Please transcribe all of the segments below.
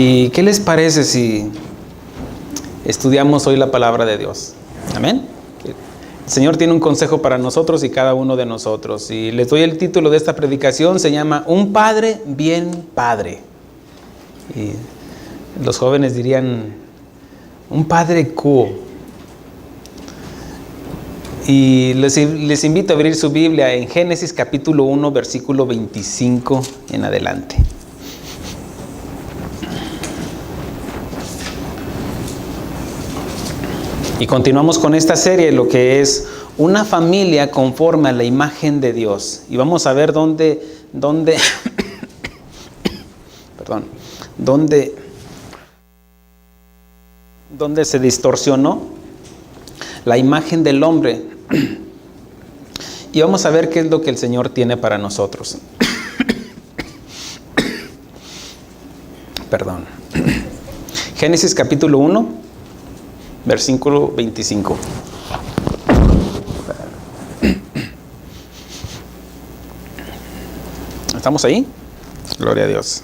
¿Y qué les parece si estudiamos hoy la palabra de Dios? Amén. El Señor tiene un consejo para nosotros y cada uno de nosotros. Y les doy el título de esta predicación, se llama Un Padre Bien Padre. Y los jóvenes dirían, un Padre cool. Y les invito a abrir su Biblia en Génesis capítulo 1, versículo 25 en adelante. Y continuamos con esta serie, lo que es una familia conforme a la imagen de Dios. Y vamos a ver dónde se distorsionó la imagen del hombre. Y vamos a ver qué es lo que el Señor tiene para nosotros. Perdón. Génesis capítulo 1. Versículo 25. ¿Estamos ahí? Gloria a Dios.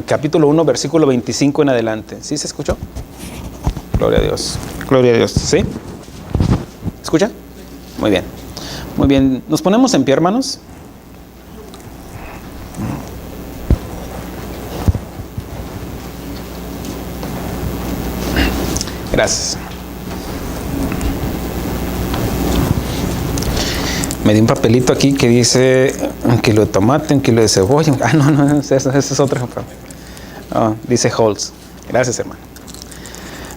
Capítulo 1, versículo 25 en adelante. ¿Sí se escuchó? Gloria a Dios. Gloria a Dios. ¿Sí? ¿Escucha? Muy bien. Muy bien. ¿Nos ponemos en pie, hermanos? Gracias. Me di un papelito aquí que dice un kilo de tomate, un kilo de cebolla. No, eso es otro. Dice Holz. Gracias, hermano.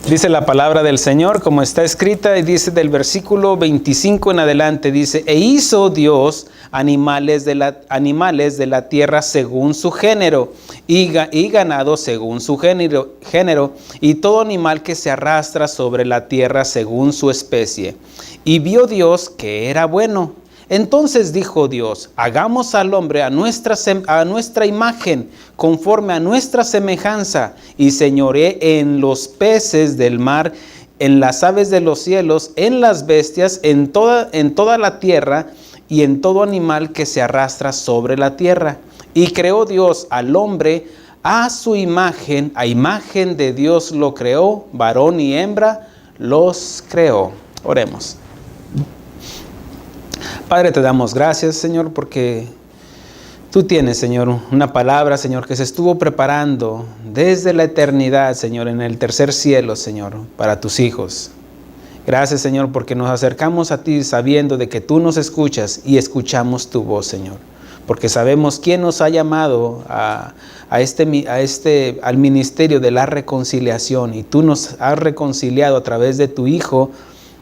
Dice la palabra del Señor como está escrita y dice del versículo 25 en adelante, dice, e hizo Dios animales de la tierra según su género y ganado según su género y todo animal que se arrastra sobre la tierra según su especie. Y vio Dios que era bueno. Entonces dijo Dios, hagamos al hombre a nuestra imagen, conforme a nuestra semejanza, y señoree en los peces del mar, en las aves de los cielos, en las bestias, en toda la tierra, y en todo animal que se arrastra sobre la tierra. Y creó Dios al hombre a su imagen, a imagen de Dios lo creó, varón y hembra los creó. Oremos. Padre, te damos gracias, Señor, porque tú tienes, Señor, una palabra, Señor, que se estuvo preparando desde la eternidad, Señor, en el tercer cielo, Señor, para tus hijos. Gracias, Señor, porque nos acercamos a ti sabiendo de que tú nos escuchas y escuchamos tu voz, Señor. Porque sabemos quién nos ha llamado al ministerio de la reconciliación y tú nos has reconciliado a través de tu Hijo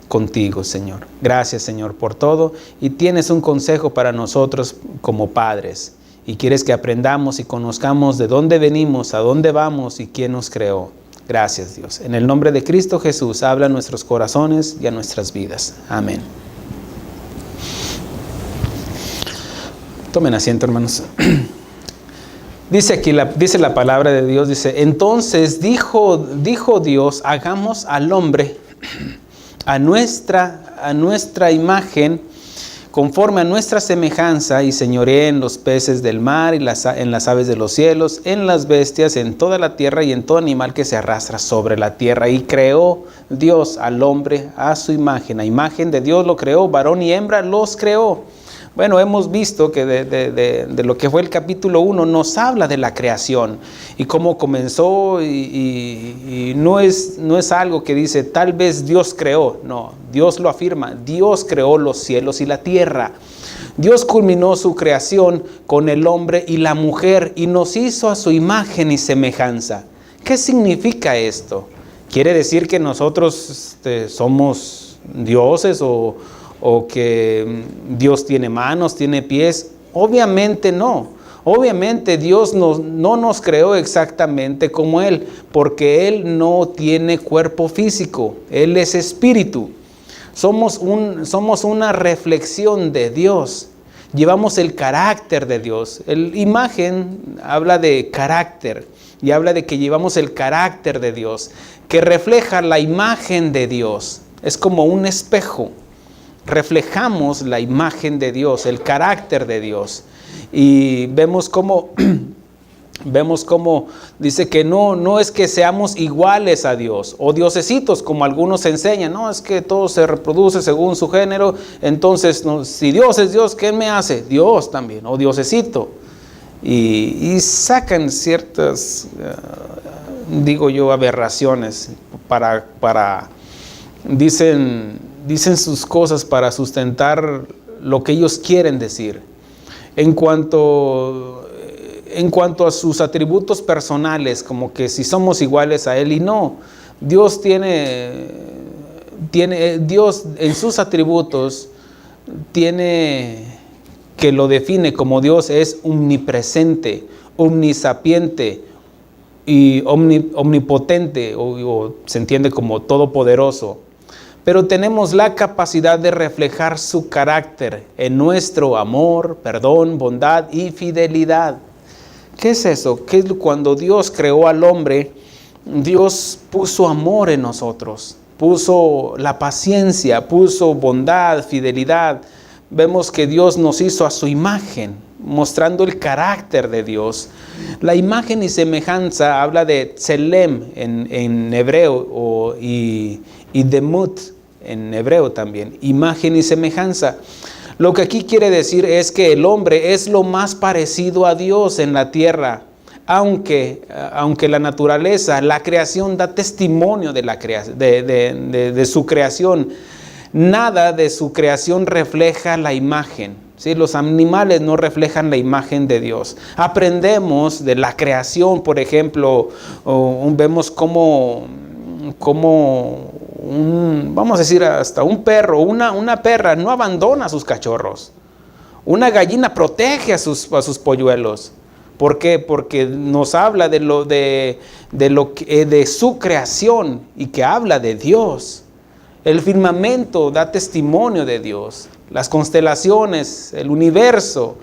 contigo, Señor. Gracias, Señor, por todo. Y tienes un consejo para nosotros como padres. Y quieres que aprendamos y conozcamos de dónde venimos, a dónde vamos y quién nos creó. Gracias, Dios. En el nombre de Cristo Jesús, habla a nuestros corazones y a nuestras vidas. Amén. Tomen asiento, hermanos. Dice la palabra de Dios, dice, entonces dijo Dios, hagamos al hombre a nuestra imagen, conforme a nuestra semejanza, y señoree en los peces del mar, y en las aves de los cielos, en las bestias, en toda la tierra, y en todo animal que se arrastra sobre la tierra. Y creó Dios al hombre a su imagen. A imagen de Dios lo creó, varón y hembra los creó. Bueno, hemos visto que de lo que fue el capítulo 1 nos habla de la creación y cómo comenzó y no es algo que dice tal vez Dios creó. No, Dios lo afirma, Dios creó los cielos y la tierra. Dios culminó su creación con el hombre y la mujer y nos hizo a su imagen y semejanza. ¿Qué significa esto? ¿Quiere decir que nosotros somos dioses o que Dios tiene manos, tiene pies? Obviamente no. Obviamente Dios no nos creó exactamente como Él, porque Él no tiene cuerpo físico, Él es espíritu. Somos una reflexión de Dios, llevamos el carácter de Dios. El imagen habla de carácter y habla de que llevamos el carácter de Dios, que refleja la imagen de Dios. Es como un espejo reflejamos la imagen de Dios, el carácter de Dios. Y vemos cómo dice que no es que seamos iguales a Dios o diosesitos, como algunos enseñan. No, es que todo se reproduce según su género. Entonces, no, si Dios es Dios, ¿quién me hace? Dios también, o diosesito. Y sacan ciertas, digo yo, aberraciones dicen sus cosas para sustentar lo que ellos quieren decir. En cuanto a sus atributos personales, como que si somos iguales a Él, y no, Dios Dios en sus atributos tiene que lo define como Dios es omnipresente, omnisapiente y omnipotente, o se entiende como todopoderoso. Pero tenemos la capacidad de reflejar su carácter en nuestro amor, perdón, bondad y fidelidad. ¿Qué es eso? Que cuando Dios creó al hombre, Dios puso amor en nosotros, puso la paciencia, puso bondad, fidelidad. Vemos que Dios nos hizo a su imagen, mostrando el carácter de Dios. La imagen y semejanza habla de tselem en hebreo y demut en hebreo también, imagen y semejanza. Lo que aquí quiere decir es que el hombre es lo más parecido a Dios en la tierra, aunque la naturaleza, la creación da testimonio de su creación. Nada de su creación refleja la imagen, ¿sí? Los animales no reflejan la imagen de Dios. Aprendemos de la creación, por ejemplo, vemos cómo vamos a decir, hasta un perro, una perra no abandona a sus cachorros. Una gallina protege a sus polluelos. ¿Por qué? Porque nos habla de su creación y que habla de Dios. El firmamento da testimonio de Dios. Las constelaciones, el universo,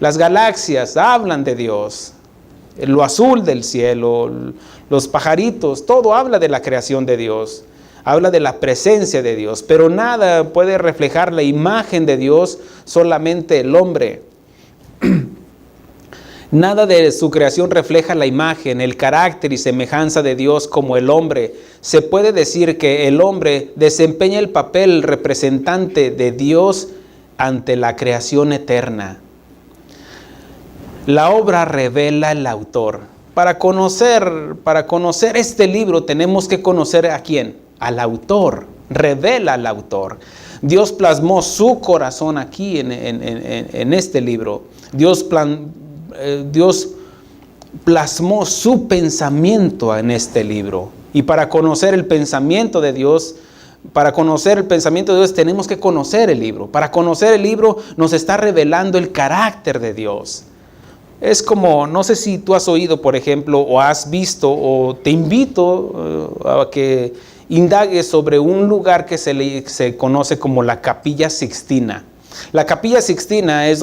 las galaxias hablan de Dios. Lo azul del cielo, los pajaritos, todo habla de la creación de Dios. Habla de la presencia de Dios, pero nada puede reflejar la imagen de Dios, solamente el hombre. Nada de su creación refleja la imagen, el carácter y semejanza de Dios como el hombre. Se puede decir que el hombre desempeña el papel representante de Dios ante la creación eterna. La obra revela el autor. Para conocer este libro tenemos que conocer ¿a quién? Al autor. Revela al autor. Dios plasmó su corazón aquí en este libro. Dios plasmó su pensamiento en este libro. Y para conocer el pensamiento de Dios, tenemos que conocer el libro. Para conocer el libro nos está revelando el carácter de Dios. Es como, no sé si tú has oído, por ejemplo, o has visto, o te invito a que indagues sobre un lugar que se conoce como la Capilla Sixtina. La Capilla Sixtina es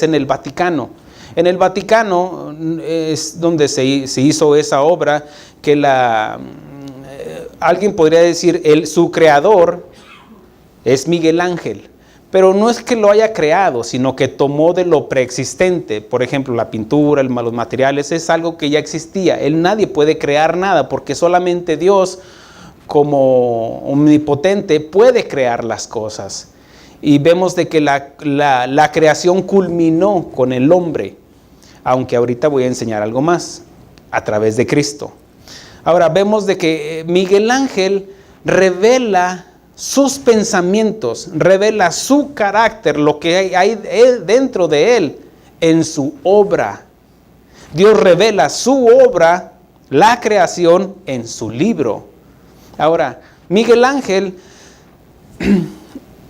en el Vaticano. En el Vaticano es donde se hizo esa obra que alguien podría decir, su creador es Miguel Ángel. Pero no es que lo haya creado, sino que tomó de lo preexistente. Por ejemplo, la pintura, los materiales, es algo que ya existía. Nadie puede crear nada, porque solamente Dios, como omnipotente, puede crear las cosas. Y vemos de que la creación culminó con el hombre. Aunque ahorita voy a enseñar algo más, a través de Cristo. Ahora, vemos de que Miguel Ángel revela sus pensamientos, revela su carácter, lo que hay dentro de él, en su obra. Dios revela su obra, la creación, en su libro. Ahora, Miguel Ángel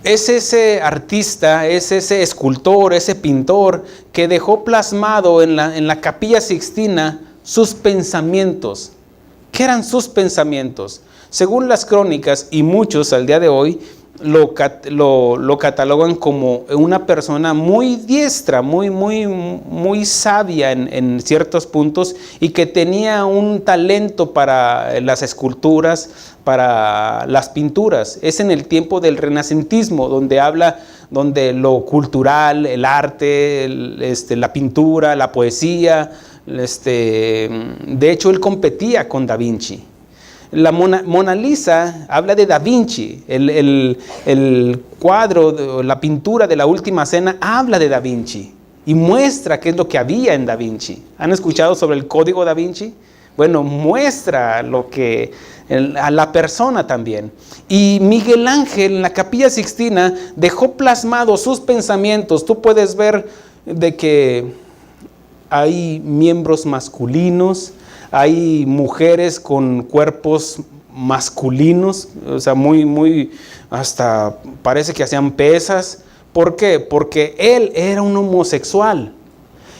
es ese artista, es ese escultor, ese pintor que dejó plasmado en la Capilla Sixtina sus pensamientos. ¿Qué eran sus pensamientos? Según las crónicas, y muchos al día de hoy, lo catalogan como una persona muy diestra, muy sabia en ciertos puntos, y que tenía un talento para las esculturas, para las pinturas. Es en el tiempo del renacentismo donde lo cultural, el arte, la pintura, la poesía, de hecho él competía con Da Vinci. La Mona Lisa habla de Da Vinci, el cuadro, la pintura de la Última Cena habla de Da Vinci y muestra qué es lo que había en Da Vinci. ¿Han escuchado sobre el código Da Vinci? Bueno, muestra a la persona también. Y Miguel Ángel en la Capilla Sixtina dejó plasmados sus pensamientos. Tú puedes ver de que hay miembros masculinos, hay mujeres con cuerpos masculinos, o sea, hasta parece que hacían pesas. ¿Por qué? Porque él era un homosexual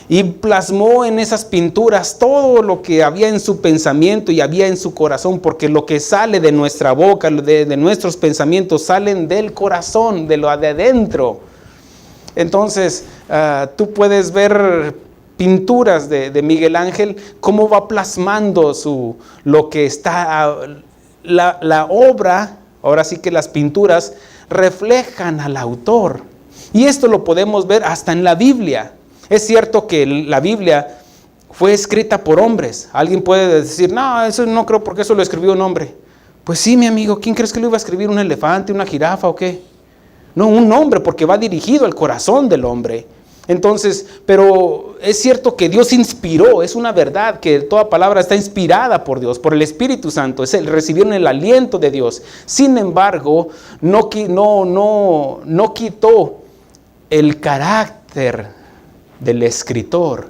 y plasmó en esas pinturas todo lo que había en su pensamiento y había en su corazón, porque lo que sale de nuestra boca, de nuestros pensamientos, salen del corazón, de lo de adentro. Entonces, tú puedes ver pinturas de Miguel Ángel, cómo va plasmando lo que está, la obra. Ahora sí que las pinturas reflejan al autor, y esto lo podemos ver hasta en la Biblia. Es cierto que la Biblia fue escrita por hombres. Alguien puede decir, no, eso no creo, porque eso lo escribió un hombre. Pues sí, mi amigo, ¿quién crees que lo iba a escribir? ¿Un elefante, una jirafa o qué? No, un hombre, porque va dirigido al corazón del hombre. Entonces, pero es cierto que Dios inspiró, es una verdad que toda palabra está inspirada por Dios, por el Espíritu Santo, recibieron el aliento de Dios. Sin embargo, no quitó el carácter del escritor,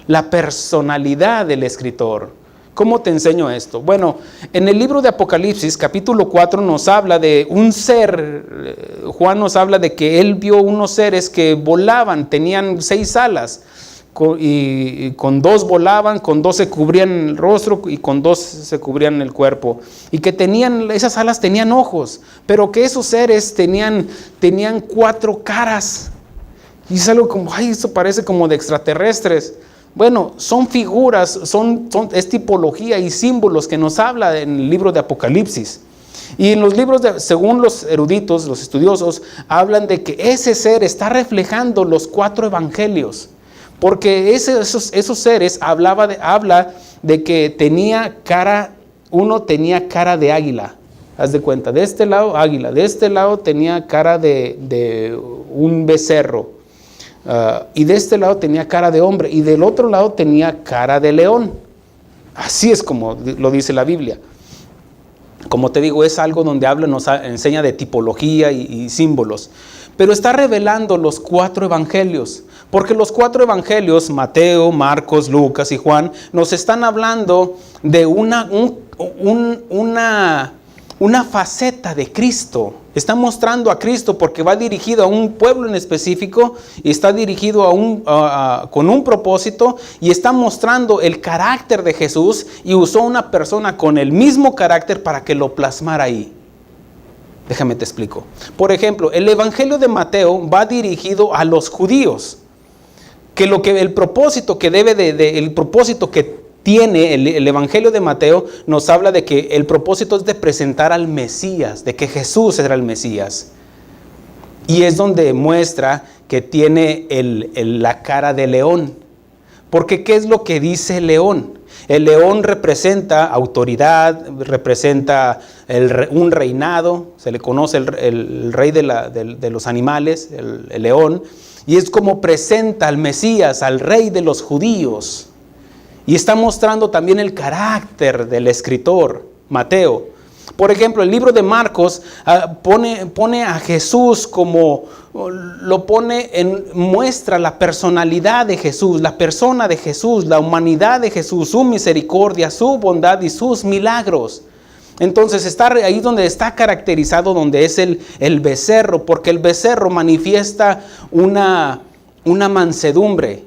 la personalidad del escritor. ¿Cómo te enseño esto? Bueno, en el libro de Apocalipsis, capítulo 4, nos habla de un ser. Juan nos habla de que él vio unos seres que volaban, tenían 6 alas, y con 2 volaban, con 2 se cubrían el rostro y con 2 se cubrían el cuerpo, y que esas alas tenían ojos, pero que esos seres tenían 4 caras. Y es algo como, esto parece como de extraterrestres. Bueno, son figuras, es tipología y símbolos que nos habla en el libro de Apocalipsis. Y en los libros, según los eruditos, los estudiosos, hablan de que ese ser está reflejando los 4 evangelios. Porque esos seres habla de que uno tenía cara de águila. Haz de cuenta, de este lado águila, de este lado tenía cara de un becerro. Y de este lado tenía cara de hombre, y del otro lado tenía cara de león. Así es como lo dice la Biblia. Como te digo, es algo donde nos enseña de tipología y símbolos. Pero está revelando los 4 evangelios, porque los 4 evangelios, Mateo, Marcos, Lucas y Juan, nos están hablando de una faceta de Cristo. Está mostrando a Cristo porque va dirigido a un pueblo en específico y está dirigido con un propósito, y está mostrando el carácter de Jesús, y usó una persona con el mismo carácter para que lo plasmara ahí. Déjame te explico. Por ejemplo, el Evangelio de Mateo va dirigido a los judíos, que el propósito que tiene el Evangelio de Mateo nos habla de que el propósito es de presentar al Mesías, de que Jesús era el Mesías. Y es donde muestra que tiene la cara de león. Porque ¿qué es lo que dice el león? El león representa autoridad, representa un reinado, se le conoce el rey de los animales, el león, y es como presenta al Mesías, al rey de los judíos. Y está mostrando también el carácter del escritor, Mateo. Por ejemplo, el libro de Marcos pone a Jesús muestra la personalidad de Jesús, la persona de Jesús, la humanidad de Jesús, su misericordia, su bondad y sus milagros. Entonces está ahí donde está caracterizado, donde es el becerro, porque el becerro manifiesta una mansedumbre.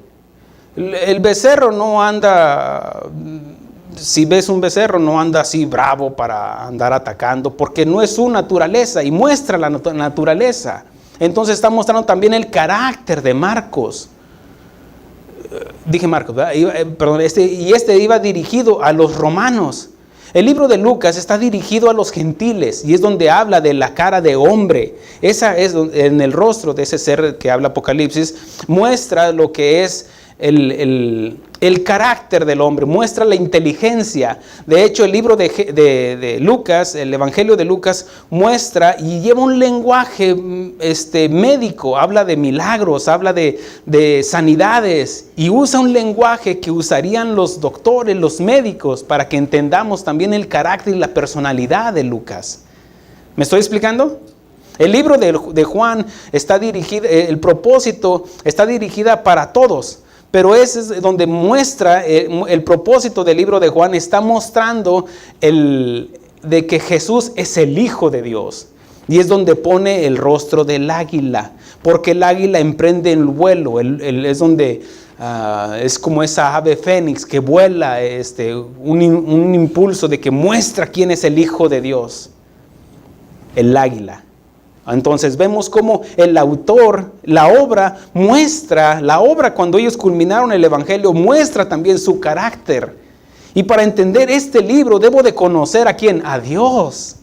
El becerro no anda si ves un becerro, no anda así bravo para andar atacando, porque no es su naturaleza y muestra la naturaleza. Entonces está mostrando también el carácter de Marcos. Dije Marcos, ¿verdad? Este iba dirigido a los romanos. El libro de Lucas está dirigido a los gentiles y es donde habla de la cara de hombre. Esa es en el rostro de ese ser que habla Apocalipsis, muestra lo que es el carácter del hombre, muestra la inteligencia. De hecho, el libro de Lucas, el Evangelio de Lucas, muestra y lleva un lenguaje médico, habla de milagros, habla de sanidades y usa un lenguaje que usarían los doctores, los médicos, para que entendamos también el carácter y la personalidad de Lucas. ¿Me estoy explicando? El libro de Juan está dirigido, el propósito está dirigida para todos. Pero ese es donde muestra el propósito del libro de Juan, está mostrando de que Jesús es el Hijo de Dios. Y es donde pone el rostro del águila, porque el águila emprende el vuelo, es donde es como esa ave fénix que vuela, un impulso de que muestra quién es el Hijo de Dios, el águila. Entonces vemos cómo el autor, la obra cuando ellos culminaron el Evangelio, muestra también su carácter. Y para entender este libro debo de conocer ¿a quién? A Dios.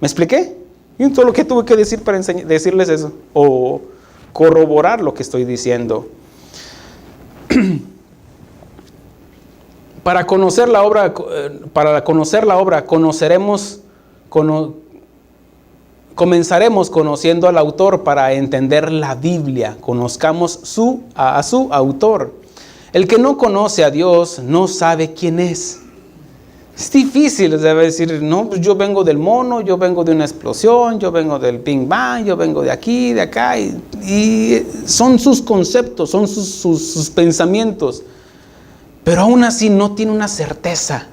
¿Me expliqué? Y todo lo que tuve que decir para decirles eso, o corroborar lo que estoy diciendo. Para conocer la obra, comenzaremos conociendo al autor para entender la Biblia. Conozcamos a su autor. El que no conoce a Dios no sabe quién es. Es difícil, debe decir, no, pues yo vengo del mono, yo vengo de una explosión, yo vengo del Big Bang, yo vengo de aquí, de acá. Y son sus conceptos, son sus pensamientos. Pero aún así no tiene una certeza.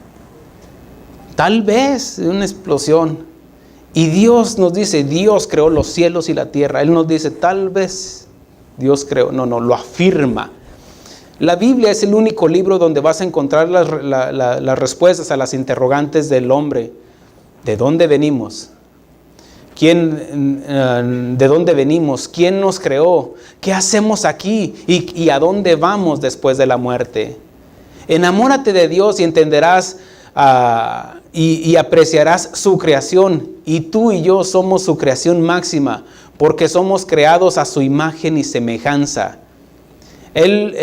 Tal vez una explosión. Y Dios nos dice, Dios creó los cielos y la tierra. Él nos dice, tal vez Dios creó. No, lo afirma. La Biblia es el único libro donde vas a encontrar las respuestas a las interrogantes del hombre. ¿De dónde venimos? ¿De dónde venimos? ¿Quién nos creó? ¿Qué hacemos aquí? ¿Y a dónde vamos después de la muerte? Enamórate de Dios y entenderás y apreciarás su creación. Y tú y yo somos su creación máxima, porque somos creados a su imagen y semejanza. El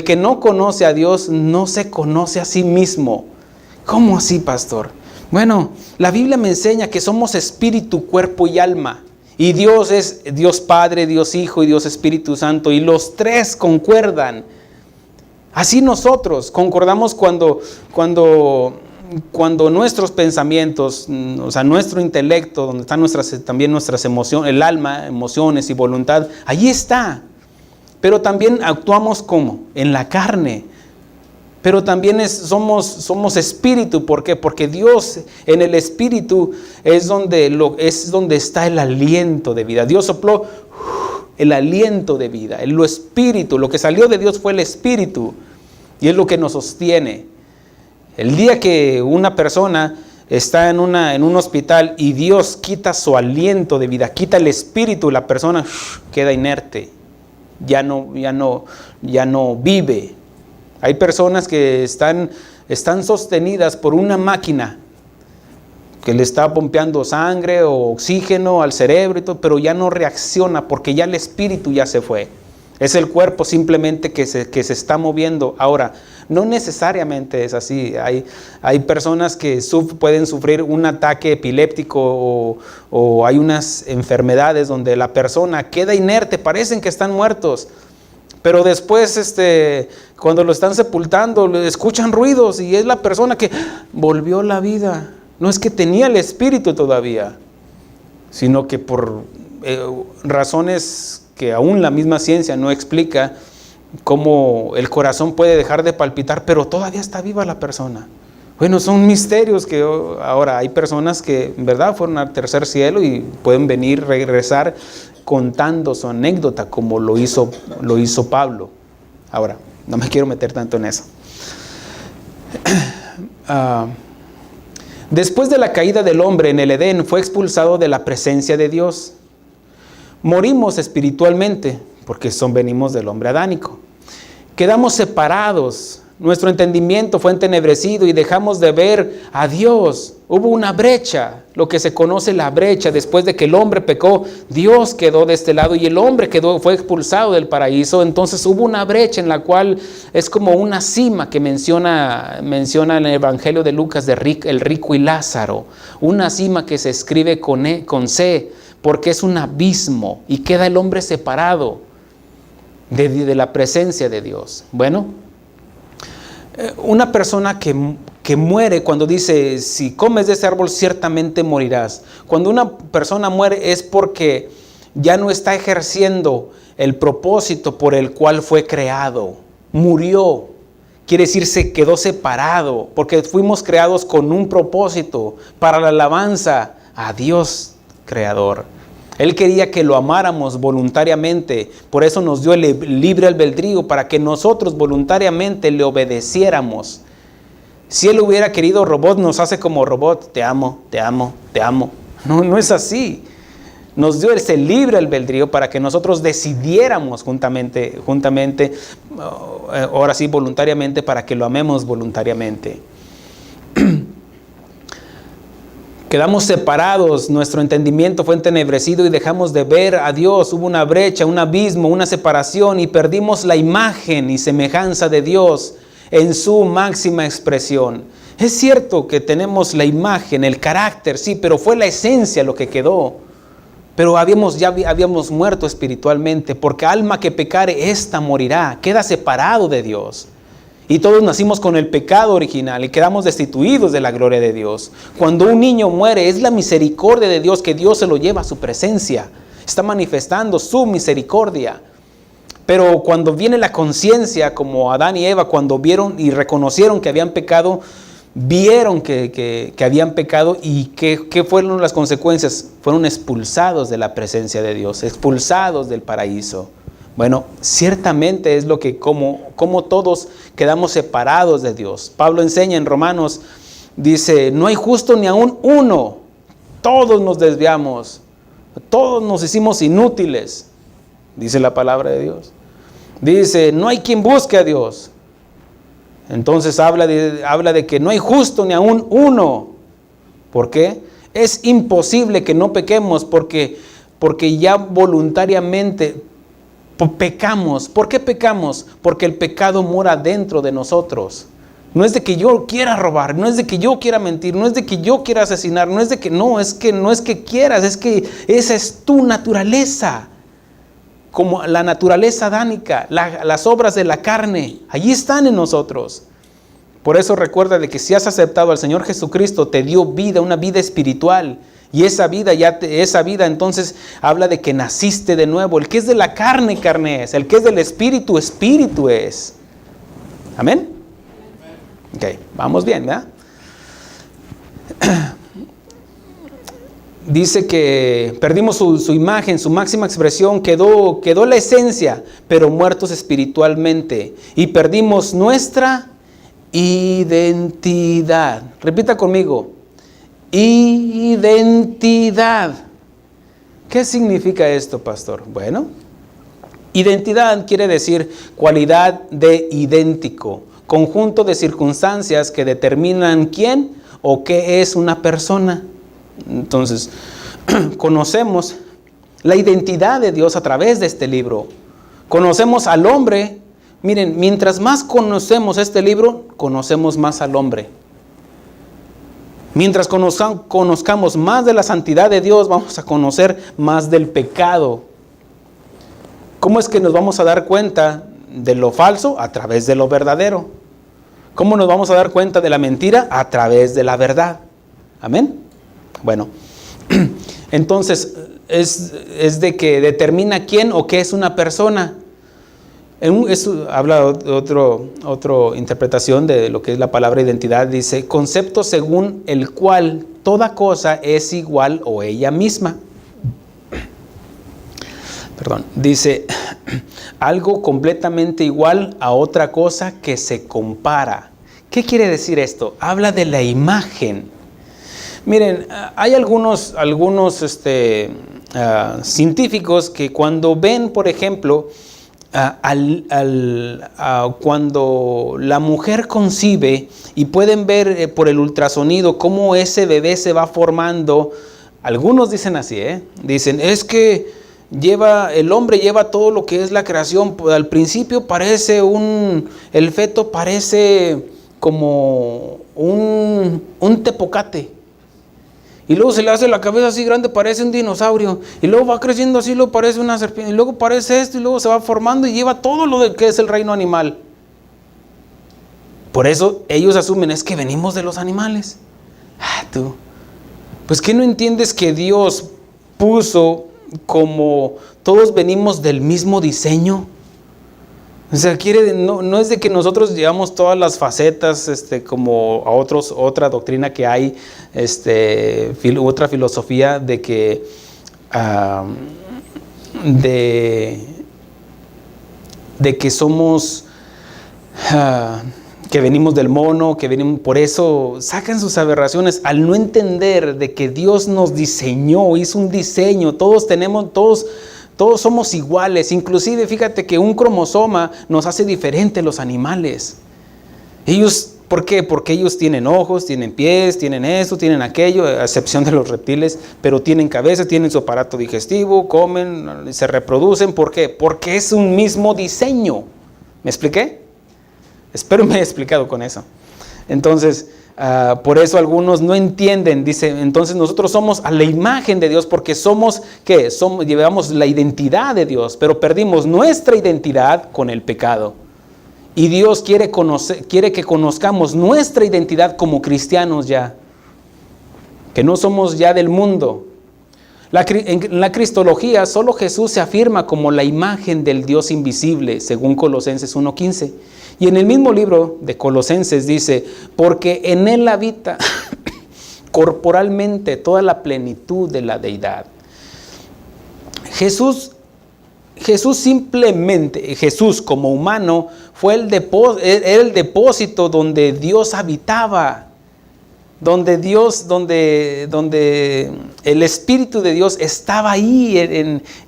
que no conoce a Dios no se conoce a sí mismo. ¿Cómo así, pastor? Bueno, la Biblia me enseña que somos espíritu, cuerpo y alma. Y Dios es Dios Padre, Dios Hijo y Dios Espíritu Santo. Y los tres concuerdan. Así nosotros concordamos cuando nuestros pensamientos, o sea, nuestro intelecto, donde están también nuestras emociones, el alma, emociones y voluntad, allí está. Pero también actuamos ¿cómo? En la carne. Pero también somos espíritu. ¿Por qué? Porque Dios en el espíritu es donde está el aliento de vida. Dios sopló el aliento de vida, lo espíritu. Lo que salió de Dios fue el espíritu. Y es lo que nos sostiene. El día que una persona está en un hospital y Dios quita su aliento de vida, quita el espíritu, la persona queda inerte, ya no vive. Hay personas que están sostenidas por una máquina que le está pompeando sangre o oxígeno al cerebro y todo, pero ya no reacciona porque ya el espíritu ya se fue. Es el cuerpo simplemente que se está moviendo. Ahora, no necesariamente es así. Hay personas que pueden sufrir un ataque epiléptico o hay unas enfermedades donde la persona queda inerte, parecen que están muertos. Pero después, cuando lo están sepultando, escuchan ruidos y es la persona que volvió a la vida. No es que tenía el espíritu todavía, sino que por razones que aún la misma ciencia no explica, cómo el corazón puede dejar de palpitar, pero todavía está viva la persona. Bueno, son misterios que ahora hay personas que en verdad fueron al tercer cielo y pueden regresar contando su anécdota como lo hizo Pablo. Ahora, no me quiero meter tanto en eso. Después de la caída del hombre en el Edén, fue expulsado de la presencia de Dios. Morimos espiritualmente, porque venimos del hombre adánico. Quedamos separados. Nuestro entendimiento fue entenebrecido y dejamos de ver a Dios. Hubo una brecha, lo que se conoce la brecha. Después de que el hombre pecó, Dios quedó de este lado y el hombre fue expulsado del paraíso. Entonces hubo una brecha en la cual es como una cima que menciona en el Evangelio de Lucas el rico y Lázaro. Una cima que se escribe con C, porque es un abismo y queda el hombre separado de la presencia de Dios. Bueno, una persona que muere cuando dice, si comes de ese árbol ciertamente morirás. Cuando una persona muere es porque ya no está ejerciendo el propósito por el cual fue creado. Murió. Quiere decir, se quedó separado, porque fuimos creados con un propósito para la alabanza a Dios Creador. Él quería que lo amáramos voluntariamente, por eso nos dio el libre albedrío, para que nosotros voluntariamente le obedeciéramos. Si Él hubiera querido robot, nos hace como robot, te amo, te amo, te amo. No es así. Nos dio ese libre albedrío para que nosotros decidiéramos juntamente, ahora sí voluntariamente, para que lo amemos voluntariamente. Quedamos separados, nuestro entendimiento fue entenebrecido y dejamos de ver a Dios. Hubo una brecha, un abismo, una separación y perdimos la imagen y semejanza de Dios en su máxima expresión. Es cierto que tenemos la imagen, el carácter, sí, pero fue la esencia lo que quedó. Pero ya habíamos muerto espiritualmente, porque alma que pecare, ésta morirá, queda separado de Dios. Y todos nacimos con el pecado original y quedamos destituidos de la gloria de Dios. Cuando un niño muere, es la misericordia de Dios que Dios se lo lleva a su presencia. Está manifestando su misericordia. Pero cuando viene la conciencia, como Adán y Eva, cuando vieron y reconocieron que habían pecado, vieron que habían pecado y ¿qué fueron las consecuencias? Fueron expulsados de la presencia de Dios, expulsados del paraíso. Bueno, ciertamente es lo que como todos quedamos separados de Dios. Pablo enseña en Romanos, dice, no hay justo ni aún uno. Todos nos desviamos, todos nos hicimos inútiles, dice la palabra de Dios. Dice, no hay quien busque a Dios. Entonces habla de que no hay justo ni aún uno. ¿Por qué? Es imposible que no pequemos porque ya voluntariamente pecamos. ¿Por qué pecamos? Porque el pecado mora dentro de nosotros. No es de que yo quiera robar, no es de que yo quiera mentir, no es de que yo quiera asesinar, no es que quieras, es que esa es tu naturaleza. Como la naturaleza adánica, las obras de la carne, allí están en nosotros. Por eso recuerda de que si has aceptado al Señor Jesucristo, te dio vida, una vida espiritual. Y esa vida entonces habla de que naciste de nuevo. El que es de la carne, carne es. El que es del espíritu, espíritu es. ¿Amén? Ok, vamos bien, ¿verdad? Dice que perdimos su imagen, su máxima expresión, quedó la esencia, pero muertos espiritualmente. Y perdimos nuestra identidad. Repita conmigo. Identidad. ¿Qué significa esto, pastor? Bueno, identidad quiere decir cualidad de idéntico, conjunto de circunstancias que determinan quién o qué es una persona. Entonces, conocemos la identidad de Dios a través de este libro. Conocemos al hombre. Miren, mientras más conocemos este libro, conocemos más al hombre. Mientras conozcamos más de la santidad de Dios, vamos a conocer más del pecado. ¿Cómo es que nos vamos a dar cuenta de lo falso? A través de lo verdadero. ¿Cómo nos vamos a dar cuenta de la mentira? A través de la verdad. Amén. Bueno, entonces es de que determina quién o qué es una persona. Habla otra interpretación de lo que es la palabra identidad. Dice, concepto según el cual toda cosa es igual o ella misma. Dice, algo completamente igual a otra cosa que se compara, ¿Qué quiere decir esto? Habla de la imagen. Miren, hay algunos científicos que cuando ven, por ejemplo, cuando la mujer concibe y pueden ver por el ultrasonido cómo ese bebé se va formando, algunos dicen así, dicen, es que el hombre lleva todo lo que es la creación. Al principio el feto parece como un tepocate. Y luego se le hace la cabeza así grande, parece un dinosaurio. Y luego va creciendo así, luego parece una serpiente. Y luego parece esto, y luego se va formando y lleva todo lo que es el reino animal. Por eso ellos asumen, es que venimos de los animales. Tú, pues ¿qué no entiendes que Dios puso como todos venimos del mismo diseño? O sea, no es de que nosotros llevamos todas las facetas, como otra doctrina que hay, otra filosofía de que, de que somos, que venimos del mono, por eso sacan sus aberraciones al no entender de que Dios nos diseñó, hizo un diseño, todos somos iguales. Inclusive fíjate que un cromosoma nos hace diferente a los animales. ¿Por qué? Porque ellos tienen ojos, tienen pies, tienen esto, tienen aquello, a excepción de los reptiles, pero tienen cabeza, tienen su aparato digestivo, comen, se reproducen. ¿Por qué? Porque es un mismo diseño. ¿Me expliqué? Espero me haya explicado con eso. Entonces, por eso algunos no entienden. Dice, entonces nosotros somos a la imagen de Dios porque llevamos la identidad de Dios, pero perdimos nuestra identidad con el pecado. Y Dios quiere que conozcamos nuestra identidad como cristianos ya, que no somos ya del mundo. En la cristología solo Jesús se afirma como la imagen del Dios invisible, según Colosenses 1:15. Y en el mismo libro de Colosenses dice, porque en Él habita corporalmente toda la plenitud de la deidad. Jesús como humano era el depósito donde Dios habitaba, donde el Espíritu de Dios estaba ahí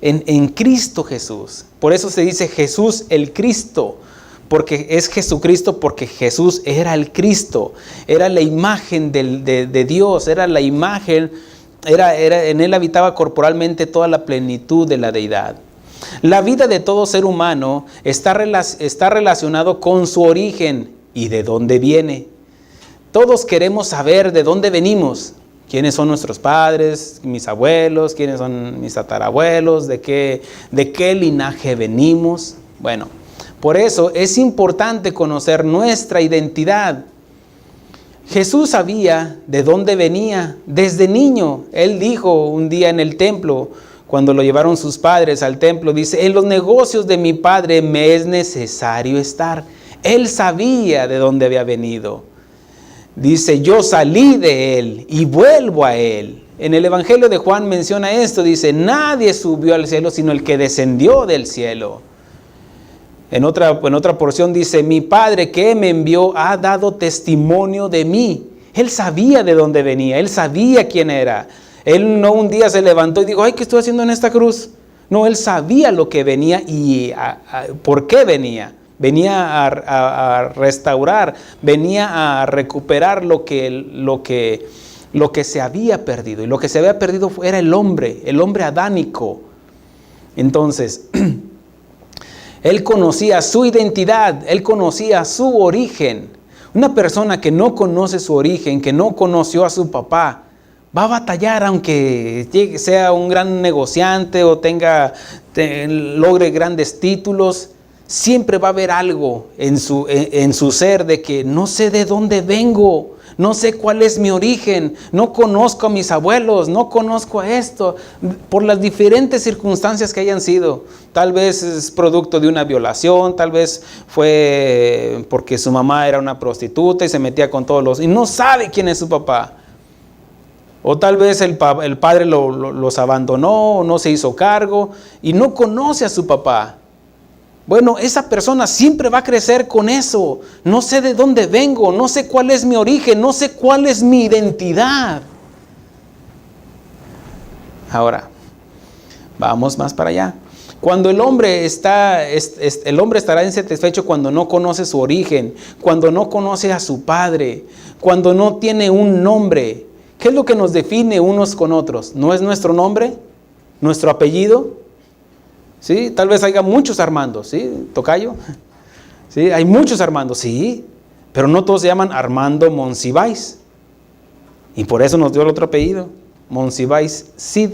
en Cristo Jesús. Por eso se dice Jesús el Cristo, porque es Jesucristo, porque Jesús era el Cristo, era la imagen de Dios, era la imagen, en Él habitaba corporalmente toda la plenitud de la deidad. La vida de todo ser humano está relacionado con su origen y de dónde viene. Todos queremos saber de dónde venimos, quiénes son nuestros padres, mis abuelos, quiénes son mis tatarabuelos, de qué linaje venimos. Bueno, por eso es importante conocer nuestra identidad. Jesús sabía de dónde venía desde niño. Él dijo un día en el templo, cuando lo llevaron sus padres al templo, dice, en los negocios de mi padre me es necesario estar. Él sabía de dónde había venido. Dice, yo salí de Él y vuelvo a Él. En el Evangelio de Juan menciona esto, dice, nadie subió al cielo sino el que descendió del cielo. En otra porción dice, mi Padre que me envió ha dado testimonio de mí. Él sabía de dónde venía, Él sabía quién era. Él no un día se levantó y dijo, ay, ¿qué estoy haciendo en esta cruz? No, Él sabía lo que venía y por qué venía. Venía a restaurar, venía a recuperar lo que se había perdido. Y lo que se había perdido era el hombre adánico. Entonces, Él conocía su identidad, Él conocía su origen. Una persona que no conoce su origen, que no conoció a su papá, va a batallar aunque sea un gran negociante o logre grandes títulos. Siempre va a haber algo en su ser de que no sé de dónde vengo, no sé cuál es mi origen, no conozco a mis abuelos, no conozco a esto, por las diferentes circunstancias que hayan sido. Tal vez es producto de una violación, tal vez fue porque su mamá era una prostituta y se metía con y no sabe quién es su papá. O tal vez el padre los abandonó o no se hizo cargo y no conoce a su papá. Bueno, esa persona siempre va a crecer con eso. No sé de dónde vengo, no sé cuál es mi origen, no sé cuál es mi identidad. Ahora, vamos más para allá. Cuando el hombre estará insatisfecho cuando no conoce su origen, cuando no conoce a su padre, cuando no tiene un nombre. ¿Qué es lo que nos define unos con otros? ¿No es nuestro nombre? ¿Nuestro apellido? ¿Sí? Tal vez haya muchos Armandos, ¿sí? ¿Tocayo? ¿Sí? Hay muchos Armandos, sí, pero no todos se llaman Armando Monsiváis. Y por eso nos dio el otro apellido, Monsiváis Cid.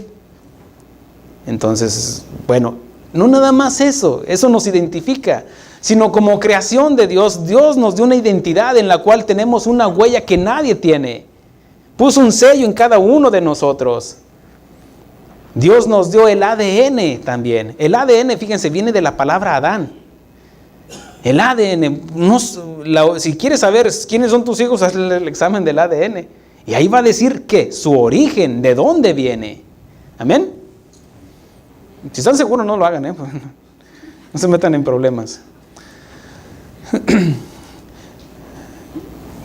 Entonces, bueno, no nada más eso nos identifica, sino como creación de Dios. Dios nos dio una identidad en la cual tenemos una huella que nadie tiene. Puso un sello en cada uno de nosotros. Dios nos dio el ADN también. El ADN, fíjense, viene de la palabra Adán. El ADN, si quieres saber quiénes son tus hijos, hazle el examen del ADN. Y ahí va a decir que su origen, de dónde viene. Amén. Si están seguros, no lo hagan, no se metan en problemas.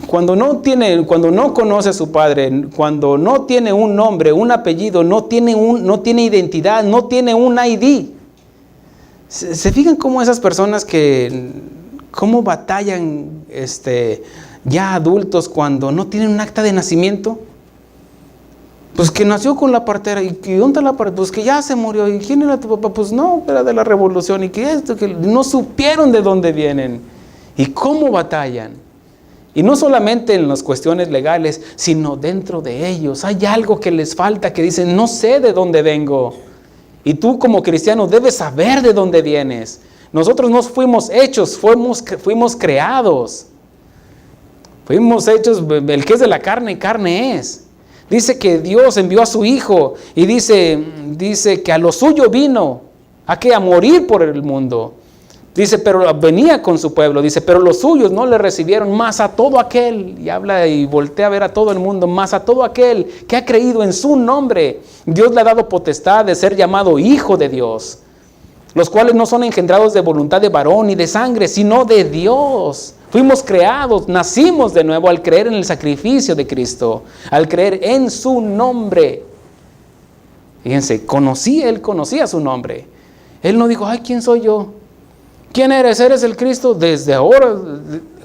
Cuando no conoce a su padre, cuando no tiene un nombre, un apellido, no tiene identidad, no tiene un ID. ¿Se fijan cómo esas personas cómo batallan ya adultos cuando no tienen un acta de nacimiento? Pues que nació con la partera. ¿Y dónde está la partera? Pues que ya se murió. ¿Y quién era tu papá? Pues no, era de la revolución. Y que no supieron de dónde vienen. ¿Y cómo batallan? Y no solamente en las cuestiones legales, sino dentro de ellos. Hay algo que les falta, que dicen, no sé de dónde vengo. Y tú como cristiano debes saber de dónde vienes. Nosotros no fuimos hechos, fuimos creados. Fuimos hechos, el que es de la carne, carne es. Dice que Dios envió a su Hijo y dice que a lo suyo vino, a morir por el mundo. Dice, pero venía con su pueblo, dice, pero los suyos no le recibieron, más a todo aquel, y habla y voltea a ver a todo el mundo, más a todo aquel que ha creído en su nombre. Dios le ha dado potestad de ser llamado Hijo de Dios, los cuales no son engendrados de voluntad de varón ni de sangre, sino de Dios. Fuimos creados, nacimos de nuevo al creer en el sacrificio de Cristo, al creer en su nombre. Fíjense, él conocía su nombre. Él no dijo, ay, ¿quién soy yo? ¿Quién eres? ¿Eres el Cristo? Desde ahora,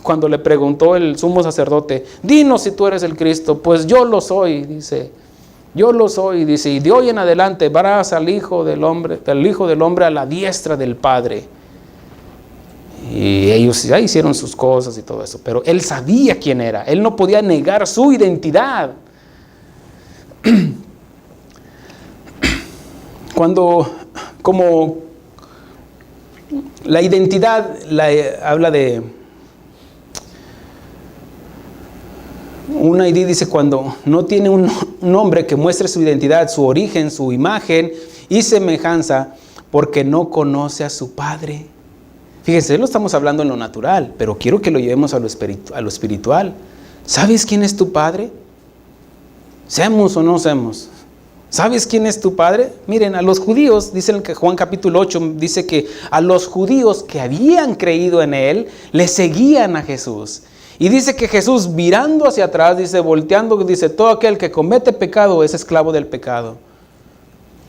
cuando le preguntó el sumo sacerdote, dinos si tú eres el Cristo. Pues yo lo soy, dice. Yo lo soy, dice. Y de hoy en adelante verás al Hijo del Hombre a la diestra del Padre. Y ellos ya hicieron sus cosas y todo eso, pero él sabía quién era. Él no podía negar su identidad. Como la identidad habla de una ID, dice cuando no tiene un nombre que muestre su identidad, su origen, su imagen y semejanza, porque no conoce a su Padre. Fíjense, lo estamos hablando en lo natural, pero quiero que lo llevemos a lo espiritual. ¿Sabes quién es tu Padre? ¿Seamos o no seamos? ¿Sabes quién es tu Padre? Miren, a los judíos, dice en Juan capítulo 8, dice que a los judíos que habían creído en Él, le seguían a Jesús. Y dice que Jesús, mirando hacia atrás, volteando, dice, todo aquel que comete pecado es esclavo del pecado.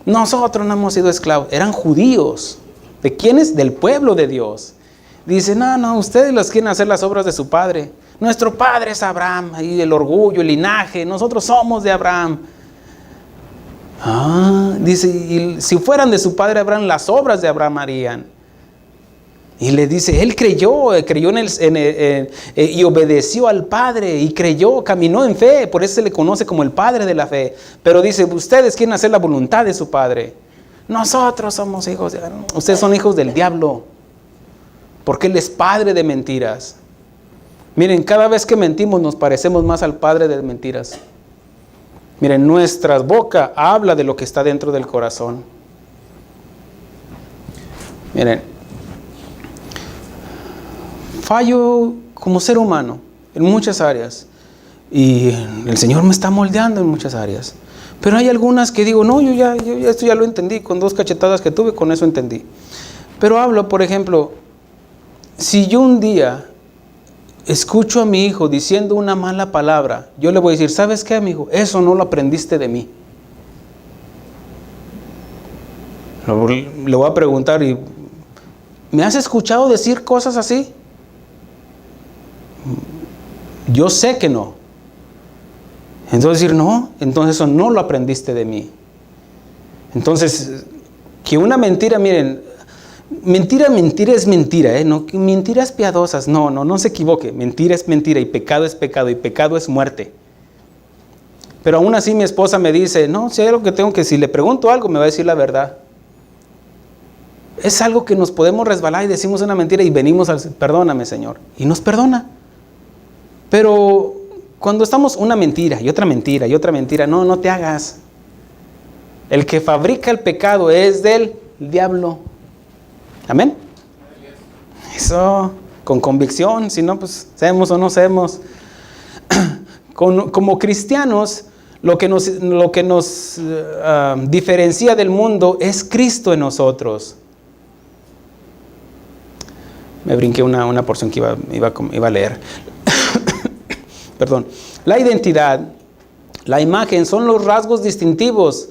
Nosotros no hemos sido esclavos, eran judíos. ¿De quiénes? Del pueblo de Dios. Dice, no, ustedes los quieren hacer las obras de su padre. Nuestro padre es Abraham, y el orgullo, el linaje, nosotros somos de Abraham. Dice, y si fueran de su padre Abraham, las obras de Abraham harían. Y le dice, él creyó y obedeció al Padre, y caminó en fe, por eso se le conoce como el Padre de la fe. Pero dice, ustedes quieren hacer la voluntad de su Padre. Nosotros somos hijos, ustedes son hijos del diablo, porque él es padre de mentiras. Miren, cada vez que mentimos nos parecemos más al padre de mentiras. Miren, nuestra boca habla de lo que está dentro del corazón. Miren, fallo como ser humano en muchas áreas, y el Señor me está moldeando en muchas áreas. Pero hay algunas que digo, no, yo esto ya lo entendí, con 2 cachetadas que tuve, con eso entendí. Pero hablo, por ejemplo, Si yo un día escucho a mi hijo diciendo una mala palabra, yo le voy a decir, ¿sabes qué, amigo? Eso no lo aprendiste de mí. Le voy a preguntar, ¿y me has escuchado decir cosas así? Yo sé que no. Entonces decir, no, entonces eso no lo aprendiste de mí. Entonces, que una mentira, miren, mentira es mentira, no, mentiras piadosas, no se equivoque, mentira es mentira y pecado es muerte. Pero aún así mi esposa me dice, no, si hay algo que tengo que, si le pregunto algo me va a decir la verdad. Es algo que nos podemos resbalar y decimos una mentira y venimos al, perdóname, Señor, y nos perdona. Pero cuando estamos una mentira y otra mentira y otra mentira, no te hagas. El que fabrica el pecado es del diablo. Amén. Eso, con convicción, si no, pues seamos o no seamos. Como cristianos, lo que nos diferencia del mundo es Cristo en nosotros. Me brinqué una porción que iba a leer. Perdón. La identidad, la imagen son los rasgos distintivos,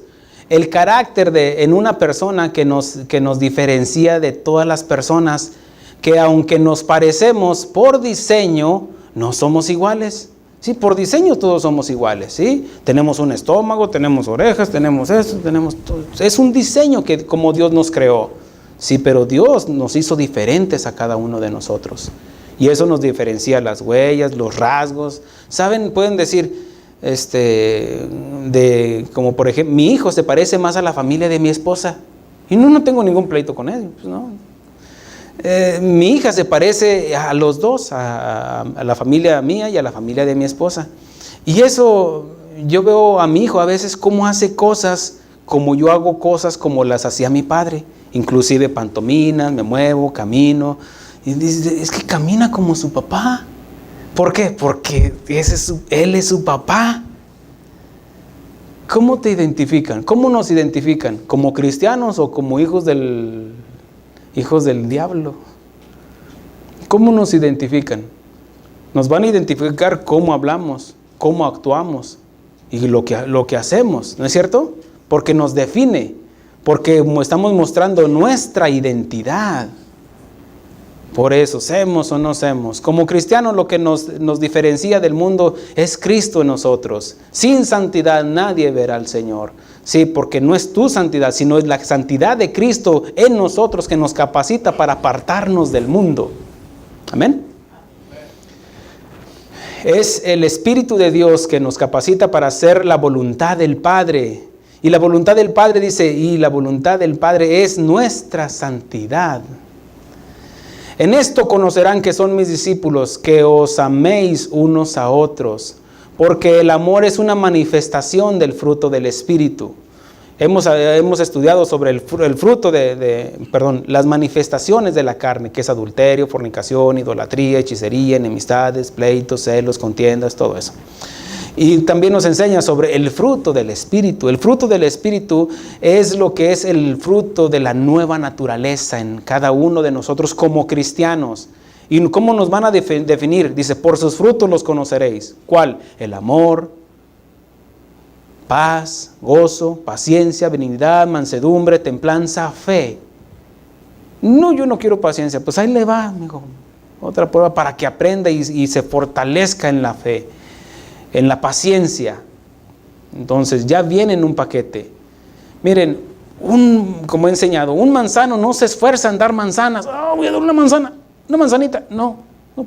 el carácter en una persona que nos diferencia de todas las personas, que aunque nos parecemos por diseño, no somos iguales. Sí, por diseño todos somos iguales, ¿sí? Tenemos un estómago, tenemos orejas, tenemos esto, tenemos todo. Es un diseño que como Dios nos creó. Sí, pero Dios nos hizo diferentes a cada uno de nosotros. Y eso nos diferencia las huellas, los rasgos. ¿Saben? Pueden decir, como por ejemplo, mi hijo se parece más a la familia de mi esposa. Y no tengo ningún pleito con él. Pues no. Mi hija se parece a los dos, a la familia mía y a la familia de mi esposa. Y eso, yo veo a mi hijo a veces cómo hace cosas, como yo hago cosas como las hacía mi padre. Inclusive pantominas, me muevo, camino. Y dice, es que camina como su papá. ¿Por qué? Porque él es su papá. ¿Cómo te identifican? ¿Cómo nos identifican? ¿Como cristianos o como hijos del diablo? ¿Cómo nos identifican? Nos van a identificar cómo hablamos, cómo actuamos y lo que hacemos, ¿no es cierto? Porque nos define. Porque estamos mostrando nuestra identidad. Por eso, semos o no semos. Como cristianos, lo que nos diferencia del mundo es Cristo en nosotros. Sin santidad nadie verá al Señor. Sí, porque no es tu santidad, sino es la santidad de Cristo en nosotros que nos capacita para apartarnos del mundo. Amén. Es el Espíritu de Dios que nos capacita para hacer la voluntad del Padre. Y la voluntad del Padre dice, y la voluntad del Padre es nuestra santidad. En esto conocerán que son mis discípulos, que os améis unos a otros, porque el amor es una manifestación del fruto del Espíritu. Hemos estudiado sobre el fruto las manifestaciones de la carne, que es adulterio, fornicación, idolatría, hechicería, enemistades, pleitos, celos, contiendas, todo eso. Y también nos enseña sobre el fruto del Espíritu. El fruto del Espíritu es lo que es el fruto de la nueva naturaleza en cada uno de nosotros como cristianos. ¿Y cómo nos van a definir? Dice, por sus frutos los conoceréis. ¿Cuál? El amor, paz, gozo, paciencia, benignidad, mansedumbre, templanza, fe. No, yo no quiero paciencia. Pues ahí le va, amigo. Otra prueba para que aprenda y se fortalezca en la fe. En la paciencia. Entonces ya viene en un paquete. Miren, como he enseñado, un manzano no se esfuerza en dar manzanas. Voy a dar una manzanita. No,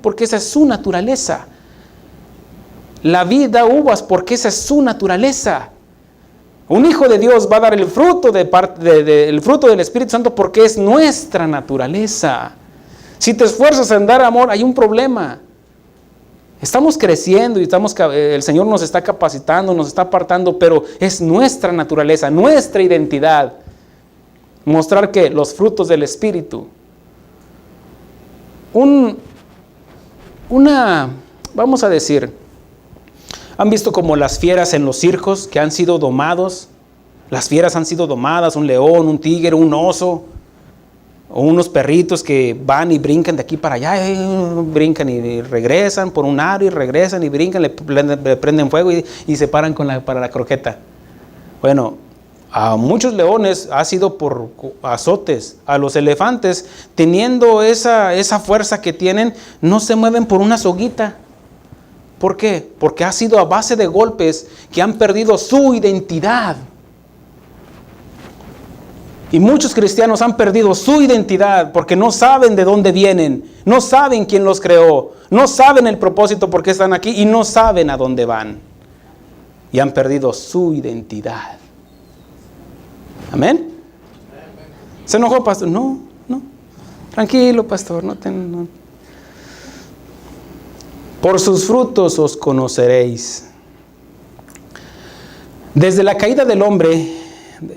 porque esa es su naturaleza. La vid da uvas porque esa es su naturaleza. Un hijo de Dios va a dar el fruto el fruto del Espíritu Santo porque es nuestra naturaleza. Si te esfuerzas en dar amor, hay un problema. Estamos creciendo y el Señor nos está capacitando, nos está apartando, pero es nuestra naturaleza, nuestra identidad. Mostrar que los frutos del Espíritu. Vamos a decir, ¿han visto como las fieras en los circos que han sido domados? Las fieras han sido domadas, un león, un tigre, un oso. O unos perritos que van y brincan de aquí para allá, brincan y regresan por un aro y regresan y brincan, le prenden fuego y se paran para la croqueta. Bueno, a muchos leones ha sido por azotes. A los elefantes, teniendo esa fuerza que tienen, no se mueven por una soguita. ¿Por qué? Porque ha sido a base de golpes que han perdido su identidad. Y muchos cristianos han perdido su identidad porque no saben de dónde vienen, no saben quién los creó, no saben el propósito por qué están aquí y no saben a dónde van. Y han perdido su identidad. ¿Amén? ¿Se enojó, pastor? No. Tranquilo, pastor. No. Por sus frutos os conoceréis. Desde la caída del hombre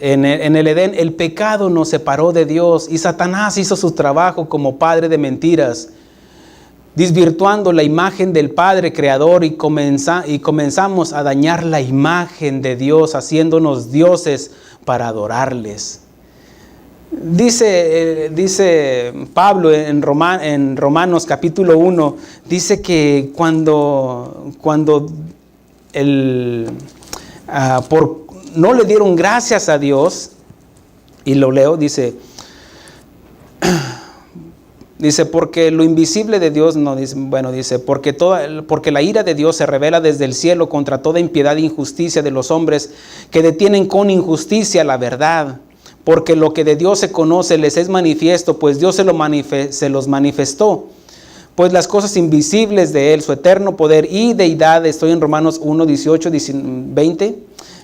en el Edén, el pecado nos separó de Dios y Satanás hizo su trabajo como padre de mentiras, desvirtuando la imagen del Padre Creador y comenzamos a dañar la imagen de Dios, haciéndonos dioses para adorarles. Dice Pablo en Romanos capítulo 1, dice que cuando no le dieron gracias a Dios, y lo leo, dice, porque lo invisible de Dios, porque la ira de Dios se revela desde el cielo contra toda impiedad e injusticia de los hombres que detienen con injusticia la verdad. Porque lo que de Dios se conoce les es manifiesto, pues Dios se los manifestó. Pues las cosas invisibles de Él, su eterno poder y deidad, estoy en Romanos 1, 18, 20,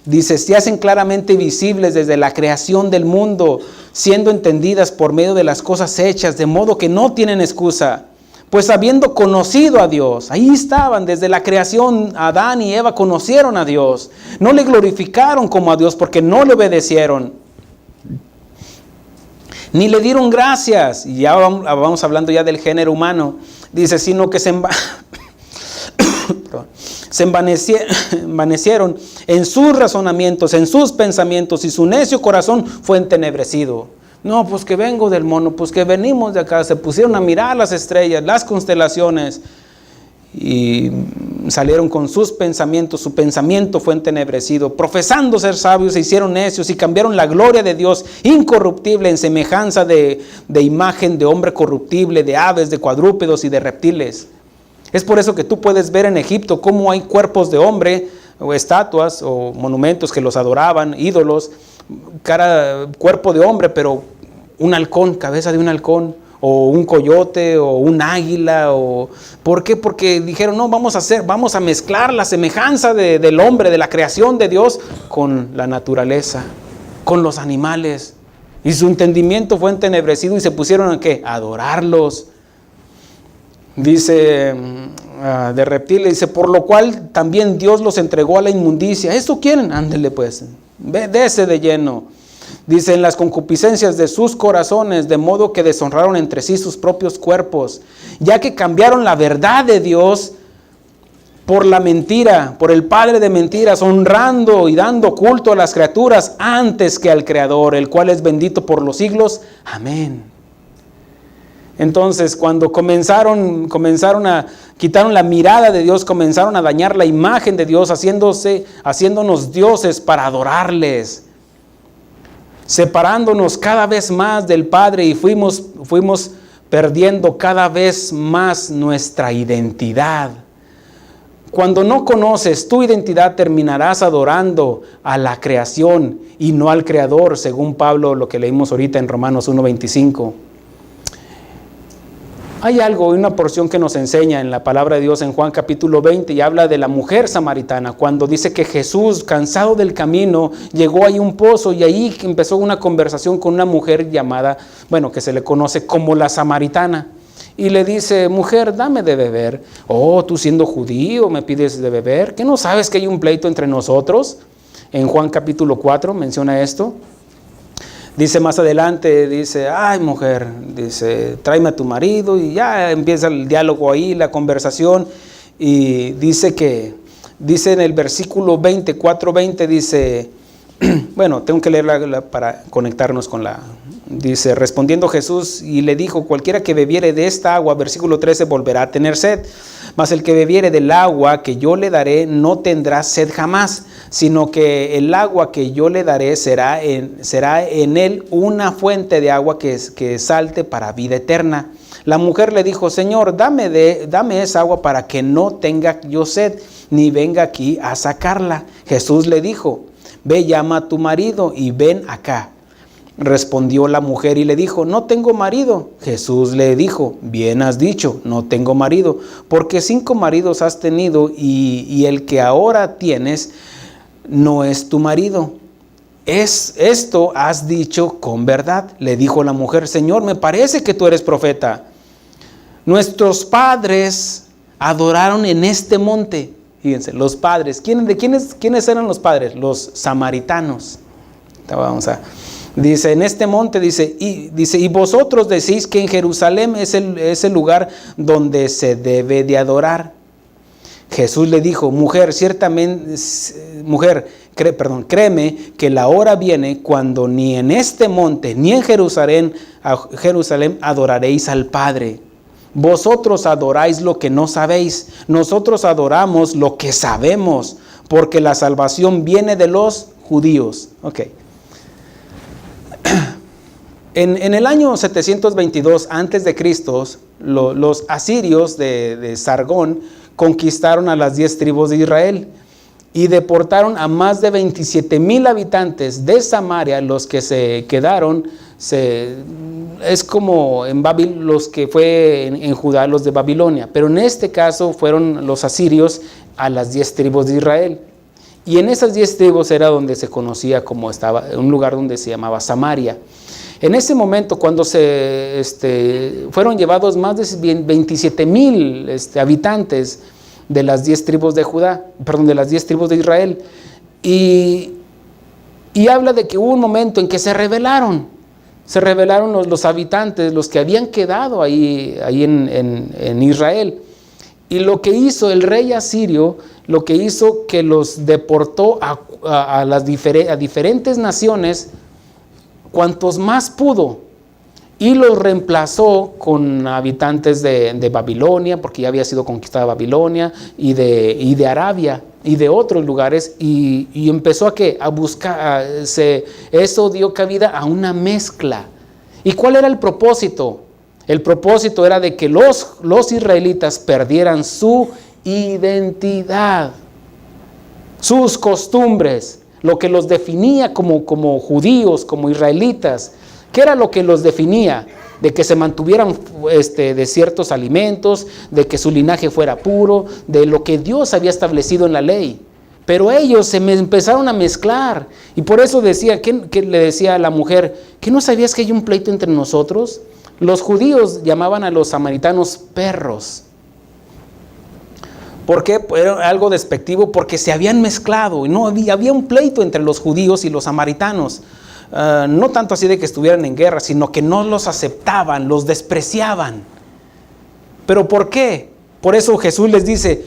dice, se hacen claramente visibles desde la creación del mundo, siendo entendidas por medio de las cosas hechas, de modo que no tienen excusa. Pues habiendo conocido a Dios, ahí estaban, desde la creación, Adán y Eva conocieron a Dios. No le glorificaron como a Dios porque no le obedecieron, ni le dieron gracias. Y ya vamos hablando ya del género humano. Dice, sino que se envanecieron en sus razonamientos, en sus pensamientos, y su necio corazón fue entenebrecido. No, pues que vengo del mono, pues que venimos de acá. Se pusieron a mirar las estrellas, las constelaciones, y salieron con sus pensamientos. Su pensamiento fue entenebrecido. Profesando ser sabios, se hicieron necios y cambiaron la gloria de Dios incorruptible en semejanza de imagen de hombre corruptible, de aves, de cuadrúpedos y de reptiles. Es por eso que tú puedes ver en Egipto cómo hay cuerpos de hombre, o estatuas, o monumentos que los adoraban, ídolos, cuerpo de hombre, pero un halcón, cabeza de un halcón, o un coyote, o un águila. ¿Por qué? Porque dijeron, no, vamos a mezclar la semejanza del hombre, de la creación de Dios, con la naturaleza, con los animales. Y su entendimiento fue entenebrecido y se pusieron a ¿qué? A adorarlos. Dice, de reptiles, dice, por lo cual también Dios los entregó a la inmundicia. ¿Esto quieren? Ándele pues, dése de lleno. Dice, en las concupiscencias de sus corazones, de modo que deshonraron entre sí sus propios cuerpos, ya que cambiaron la verdad de Dios por la mentira, por el padre de mentiras, honrando y dando culto a las criaturas antes que al Creador, el cual es bendito por los siglos. Amén. Entonces, cuando quitaron la mirada de Dios, comenzaron a dañar la imagen de Dios, haciéndonos dioses para adorarles, separándonos cada vez más del Padre, y fuimos perdiendo cada vez más nuestra identidad. Cuando no conoces tu identidad, terminarás adorando a la creación y no al Creador, según Pablo, lo que leímos ahorita en Romanos 1:25. Hay algo, una porción que nos enseña en la palabra de Dios en Juan capítulo 20, y habla de la mujer samaritana, cuando dice que Jesús, cansado del camino, llegó ahí a un pozo, y ahí empezó una conversación con una mujer llamada, que se le conoce como la samaritana, y le dice, mujer, dame de beber. Oh, tú siendo judío me pides de beber, ¿qué no sabes que hay un pleito entre nosotros? En Juan capítulo 4 menciona esto. Dice más adelante, dice, ay mujer, dice, tráeme a tu marido, y ya empieza el diálogo ahí, la conversación, y dice en el versículo 24:20, dice, tengo que leerla para conectarnos con Dice, respondiendo Jesús y le dijo, cualquiera que bebiere de esta agua, versículo 13, volverá a tener sed. Mas el que bebiere del agua que yo le daré no tendrá sed jamás, sino que el agua que yo le daré será en él una fuente de agua que salte para vida eterna. La mujer le dijo, Señor, dame esa agua para que no tenga yo sed, ni venga aquí a sacarla. Jesús le dijo, ve, llama a tu marido y ven acá. Respondió la mujer y le dijo, no tengo marido. Jesús le dijo, bien has dicho, no tengo marido, porque 5 maridos has tenido y el que ahora tienes no es tu marido. Esto has dicho con verdad. Le dijo la mujer, Señor, me parece que tú eres profeta. Nuestros padres adoraron en este monte. Fíjense, los padres. ¿Quiénes eran los padres? Los samaritanos. Dice, en este monte, y vosotros decís que en Jerusalén es el lugar donde se debe de adorar. Jesús le dijo, créeme que la hora viene cuando ni en este monte ni en Jerusalén adoraréis al Padre. Vosotros adoráis lo que no sabéis, nosotros adoramos lo que sabemos, porque la salvación viene de los judíos. Okay. En el año 722 antes de Cristo, los asirios de Sargón conquistaron a las 10 tribus de Israel y deportaron a más de 27,000 habitantes de Samaria. Los que se quedaron, es como en los que fue en Judá, los de Babilonia, pero en este caso fueron los asirios a las 10 tribus de Israel. Y en esas 10 tribus era donde se conocía como estaba, un lugar donde se llamaba Samaria. En ese momento, cuando fueron llevados más de 27,000 habitantes de las 10 tribus de de las 10 tribus de Israel, y habla de que hubo un momento en que se rebelaron los habitantes, los que habían quedado ahí en Israel. Y lo que hizo el rey asirio, lo que hizo que los deportó a diferentes naciones, cuantos más pudo, y los reemplazó con habitantes de Babilonia, porque ya había sido conquistada Babilonia, y de Arabia, y de otros lugares, y empezó a buscar, eso dio cabida a una mezcla. ¿Y cuál era el propósito? El propósito era de que los israelitas perdieran su identidad, sus costumbres, lo que los definía como judíos, como israelitas. ¿Qué era lo que los definía? De que se mantuvieran de ciertos alimentos, de que su linaje fuera puro, de lo que Dios había establecido en la ley. Pero ellos empezaron a mezclar. Y por eso decía, que le decía a la mujer, ¿que no sabías que hay un pleito entre nosotros? Los judíos llamaban a los samaritanos perros. ¿Por qué? Era algo despectivo, porque se habían mezclado y no había un pleito entre los judíos y los samaritanos. No tanto así de que estuvieran en guerra, sino que no los aceptaban, los despreciaban. ¿Pero por qué? Por eso Jesús les dice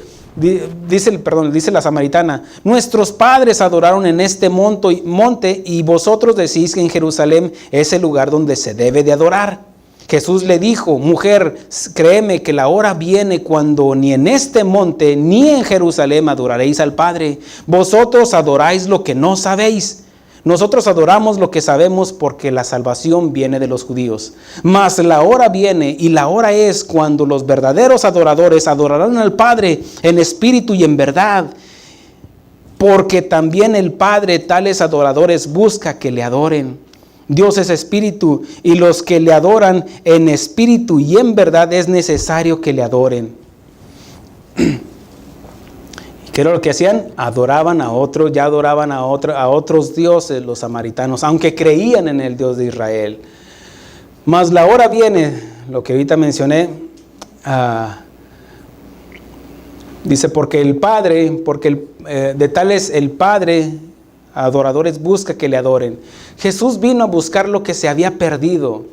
la samaritana, nuestros padres adoraron en este monte y vosotros decís que en Jerusalén es el lugar donde se debe de adorar. Jesús le dijo, mujer, créeme que la hora viene cuando ni en este monte ni en Jerusalén adoraréis al Padre. Vosotros adoráis lo que no sabéis. Nosotros adoramos lo que sabemos, porque la salvación viene de los judíos. Mas la hora viene, y la hora es cuando los verdaderos adoradores adorarán al Padre en espíritu y en verdad. Porque también el Padre tales adoradores busca que le adoren. Dios es espíritu, y los que le adoran en espíritu y en verdad es necesario que le adoren. ¿Qué era lo que hacían? Adoraban a otros, a otros dioses, los samaritanos, aunque creían en el Dios de Israel. Mas la hora viene, lo que ahorita mencioné, dice, porque de tales el Padre adoradores busca que le adoren. Jesús vino a buscar lo que se había perdido.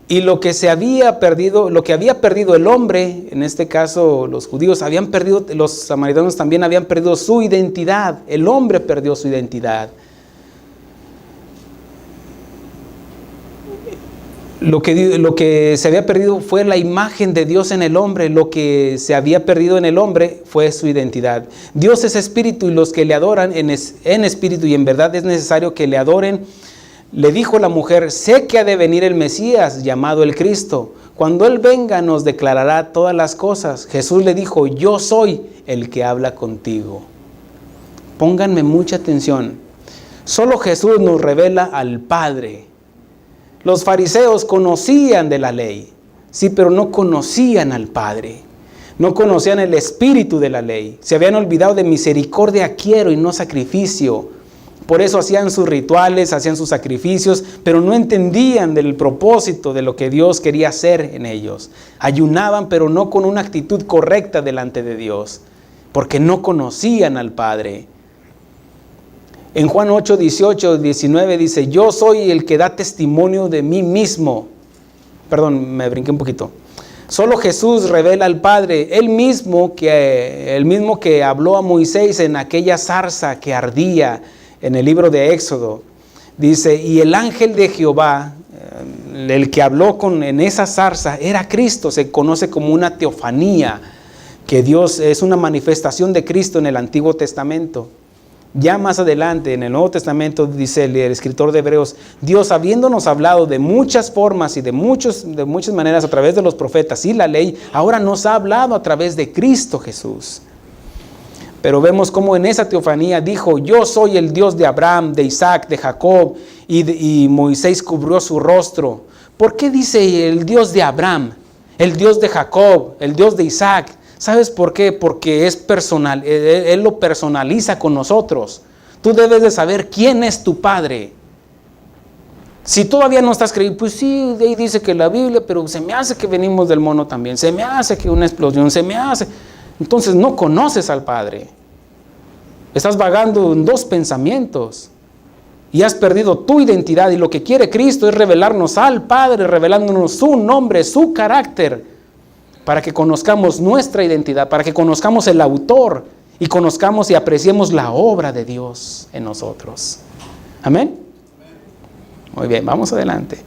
Y lo que había perdido el hombre, en este caso los judíos habían perdido, los samaritanos también habían perdido su identidad. El hombre perdió su identidad. Lo que se había perdido fue la imagen de Dios en el hombre. Lo que se había perdido en el hombre fue su identidad. Dios es espíritu y los que le adoran en espíritu y en verdad es necesario que le adoren. Le dijo la mujer: sé que ha de venir el Mesías, llamado el Cristo. Cuando Él venga nos declarará todas las cosas. Jesús le dijo: yo soy el que habla contigo. Pónganme mucha atención. Solo Jesús nos revela al Padre. Los fariseos conocían de la ley, sí, pero no conocían al Padre. No conocían el espíritu de la ley. Se habían olvidado de misericordia quiero y no sacrificio. Por eso hacían sus rituales, hacían sus sacrificios, pero no entendían del propósito de lo que Dios quería hacer en ellos. Ayunaban, pero no con una actitud correcta delante de Dios, porque no conocían al Padre. En Juan 8, 18, 19 dice: yo soy el que da testimonio de mí mismo. Perdón, me brinqué un poquito. Solo Jesús revela al Padre, el mismo que habló a Moisés en aquella zarza que ardía en el libro de Éxodo. Dice: y el ángel de Jehová, el que habló en esa zarza, era Cristo. Se conoce como una teofanía, que Dios es una manifestación de Cristo en el Antiguo Testamento. Ya más adelante en el Nuevo Testamento dice el escritor de Hebreos: Dios, habiéndonos hablado de muchas formas y de muchas maneras a través de los profetas y la ley, ahora nos ha hablado a través de Cristo Jesús. Pero vemos cómo en esa teofanía dijo: yo soy el Dios de Abraham, de Isaac, de Jacob, y Moisés cubrió su rostro. ¿Por qué dice el Dios de Abraham, el Dios de Jacob, el Dios de Isaac? ¿Sabes por qué? Porque es personal, Él lo personaliza con nosotros. Tú debes de saber quién es tu Padre. Si todavía no estás creyendo, pues sí, de ahí dice que la Biblia, pero se me hace que venimos del mono también, se me hace que una explosión, se me hace. Entonces no conoces al Padre. Estás vagando en dos pensamientos y has perdido tu identidad, y lo que quiere Cristo es revelarnos al Padre, revelándonos su nombre, su carácter, para que conozcamos nuestra identidad, para que conozcamos el autor y conozcamos y apreciemos la obra de Dios en nosotros. Amén. Muy bien, vamos adelante.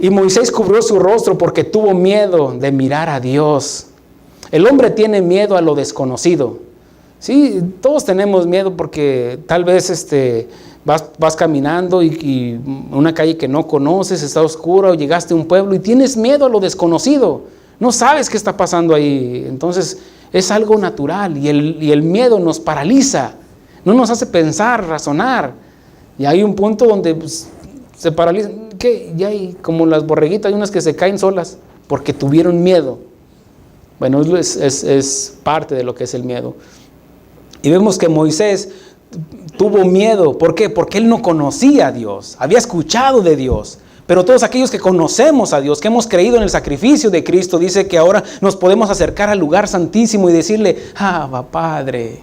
Y Moisés cubrió su rostro porque tuvo miedo de mirar a Dios. El hombre tiene miedo a lo desconocido. Sí, todos tenemos miedo porque tal vez vas caminando y una calle que no conoces, está oscura, o llegaste a un pueblo y tienes miedo a lo desconocido. No sabes qué está pasando ahí. Entonces es algo natural y el miedo nos paraliza. No nos hace pensar, razonar. Y hay un punto donde se paraliza. ¿Qué? Ya hay como las borreguitas, hay unas que se caen solas porque tuvieron miedo. Bueno, es parte de lo que es el miedo. Y vemos que Moisés tuvo miedo. ¿Por qué? Porque él no conocía a Dios. Había escuchado de Dios. Pero todos aquellos que conocemos a Dios, que hemos creído en el sacrificio de Cristo, dice que ahora nos podemos acercar al lugar santísimo y decirle: Abba, Padre.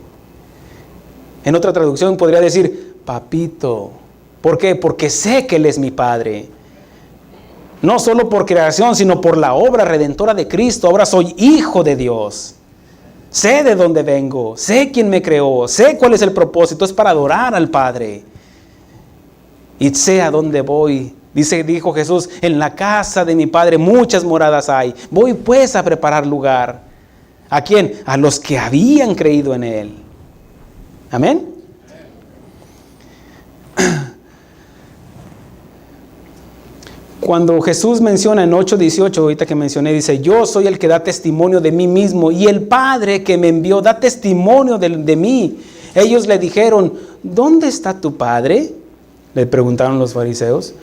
En otra traducción podría decir: Papito. ¿Por qué? Porque sé que Él es mi Padre. No solo por creación, sino por la obra redentora de Cristo. Ahora soy hijo de Dios. Sé de dónde vengo, sé quién me creó, sé cuál es el propósito, es para adorar al Padre. Y sé a dónde voy. Dijo Jesús: en la casa de mi Padre muchas moradas hay. Voy pues a preparar lugar. ¿A quién? A los que habían creído en Él. Amén. Cuando Jesús menciona en 8:18, ahorita que mencioné, dice: yo soy el que da testimonio de mí mismo, y el Padre que me envió da testimonio de mí. Ellos le dijeron: ¿dónde está tu Padre?, le preguntaron los fariseos.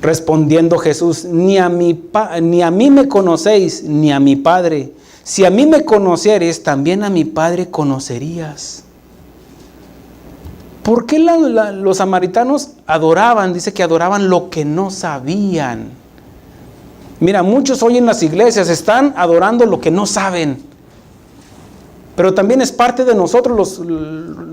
Respondiendo Jesús: ni a mí me conocéis, ni a mi Padre. Si a mí me conocieres, también a mi Padre conocerías. ¿Por qué los samaritanos adoraban? Dice que adoraban lo que no sabían. Mira, muchos hoy en las iglesias están adorando lo que no saben. Pero también es parte de nosotros,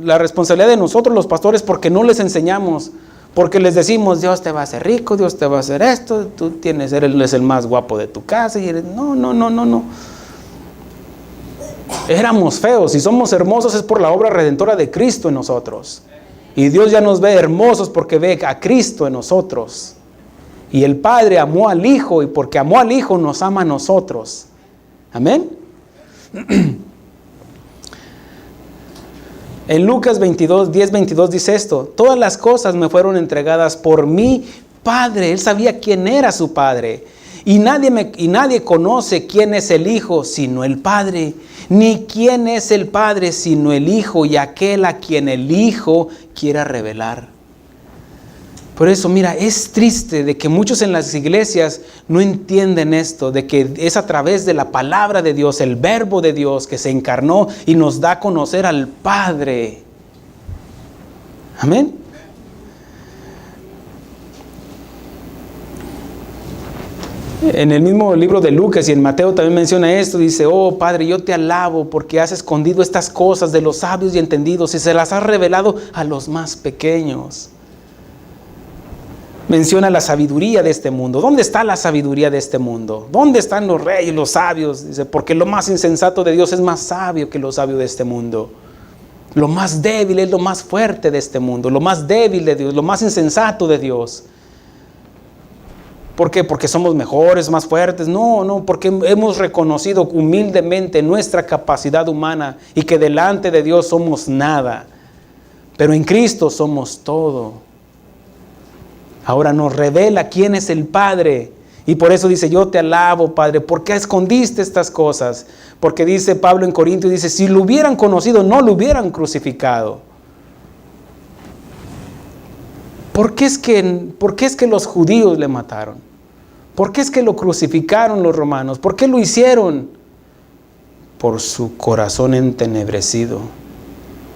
la responsabilidad de nosotros los pastores, porque no les enseñamos. Porque les decimos: Dios te va a hacer rico, Dios te va a hacer esto, tú eres el más guapo de tu casa. Y no. Éramos feos, y somos hermosos es por la obra redentora de Cristo en nosotros. Y Dios ya nos ve hermosos porque ve a Cristo en nosotros. Y el Padre amó al Hijo, y porque amó al Hijo nos ama a nosotros. Amén. En Lucas 10:22 dice esto: todas las cosas me fueron entregadas por mi Padre. Él sabía quién era su Padre. Y nadie conoce quién es el Hijo sino el Padre, ni quién es el Padre sino el Hijo y aquel a quien el Hijo quiera revelar. Por eso, mira, es triste de que muchos en las iglesias no entienden esto, de que es a través de la palabra de Dios, el verbo de Dios, que se encarnó y nos da a conocer al Padre. Amén. En el mismo libro de Lucas y en Mateo también menciona esto, dice: oh Padre, yo te alabo porque has escondido estas cosas de los sabios y entendidos y se las has revelado a los más pequeños. Menciona la sabiduría de este mundo. ¿Dónde está la sabiduría de este mundo? ¿Dónde están los reyes, los sabios? Dice, porque lo más insensato de Dios es más sabio que lo sabio de este mundo. Lo más débil es lo más fuerte de este mundo. Lo más débil de Dios, lo más insensato de Dios. ¿Por qué? ¿Porque somos mejores, más fuertes? No, porque hemos reconocido humildemente nuestra capacidad humana y que delante de Dios somos nada. Pero en Cristo somos todo. Ahora nos revela quién es el Padre. Y por eso dice: yo te alabo, Padre. ¿Por qué escondiste estas cosas? Porque dice Pablo en Corintios, dice: si lo hubieran conocido, no lo hubieran crucificado. ¿Por qué es que los judíos le mataron? ¿Por qué es que lo crucificaron los romanos? ¿Por qué lo hicieron? Por su corazón entenebrecido,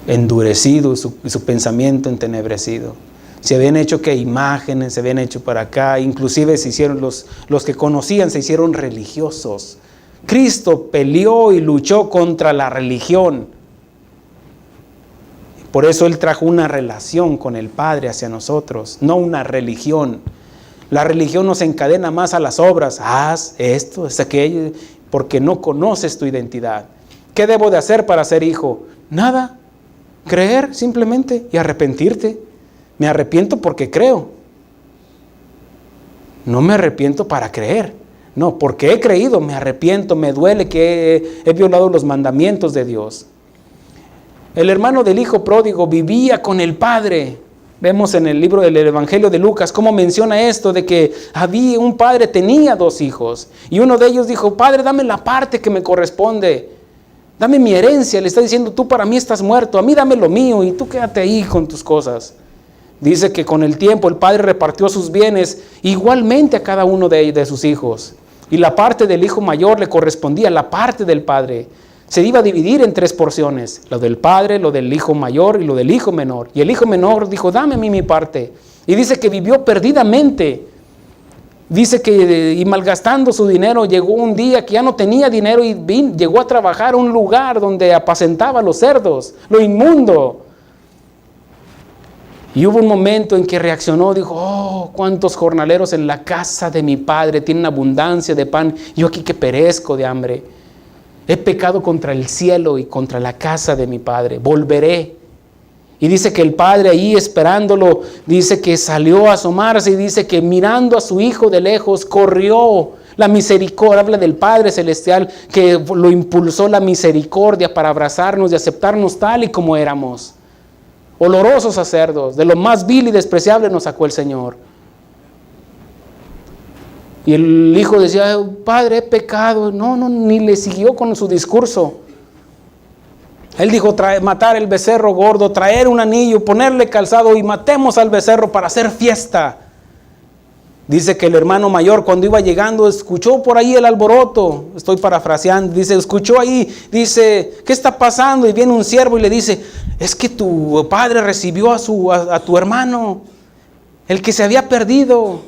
endurecido, su pensamiento entenebrecido. Se habían hecho imágenes, se habían hecho para acá, inclusive se hicieron los que conocían, se hicieron religiosos. Cristo peleó y luchó contra la religión. Por eso Él trajo una relación con el Padre hacia nosotros, no una religión. La religión nos encadena más a las obras. Haz esto, haz aquello, porque no conoces tu identidad. ¿Qué debo de hacer para ser hijo? Nada. Creer simplemente y arrepentirte. Me arrepiento porque creo. No me arrepiento para creer. No, porque he creído, me arrepiento, me duele que he violado los mandamientos de Dios. El hermano del hijo pródigo vivía con el padre. Vemos en el libro del Evangelio de Lucas cómo menciona esto de que había un padre, tenía 2 hijos. Y uno de ellos dijo: Padre, dame la parte que me corresponde. Dame mi herencia. Le está diciendo: tú para mí estás muerto, a mí dame lo mío y tú quédate ahí con tus cosas. Dice que con el tiempo el padre repartió sus bienes igualmente a cada uno de sus hijos. Y la parte del hijo mayor le correspondía a la parte del padre. Se iba a dividir en 3 porciones. Lo del padre, lo del hijo mayor y lo del hijo menor. Y el hijo menor dijo: dame a mí mi parte. Y dice que vivió perdidamente. Dice que y malgastando su dinero, llegó un día que ya no tenía dinero y llegó a trabajar a un lugar donde apacentaba los cerdos, lo inmundo. Y hubo un momento en que reaccionó, dijo: oh, cuántos jornaleros en la casa de mi padre tienen abundancia de pan, yo aquí que perezco de hambre. He pecado contra el cielo y contra la casa de mi padre, volveré. Y dice que el padre ahí esperándolo, dice que salió a asomarse y dice que mirando a su hijo de lejos, corrió. La misericordia, habla del Padre Celestial que lo impulsó la misericordia para abrazarnos y aceptarnos tal y como éramos. Olorosos a cerdos, de lo más vil y despreciable nos sacó el Señor. Y el hijo decía: Padre, he pecado. No, ni le siguió con su discurso. Él dijo: matar el becerro gordo, traer un anillo, ponerle calzado y matemos al becerro para hacer fiesta. Dice que el hermano mayor cuando iba llegando escuchó por ahí el alboroto. Estoy parafraseando. Dice, escuchó ahí, dice: ¿qué está pasando? Y viene un siervo y le dice: es que tu padre recibió a tu hermano, el que se había perdido,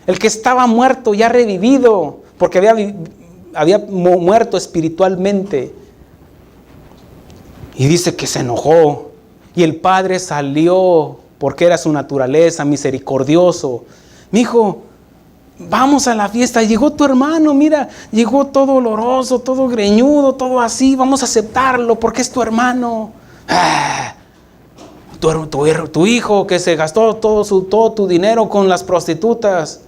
el que estaba muerto, ya revivido, porque había muerto espiritualmente. Y dice que se enojó. Y el padre salió, porque era su naturaleza, misericordioso. Mijo, vamos a la fiesta. Llegó tu hermano, mira, llegó todo oloroso, todo greñudo, todo así. Vamos a aceptarlo porque es tu hermano. Tu hijo que se gastó todo tu dinero con las prostitutas.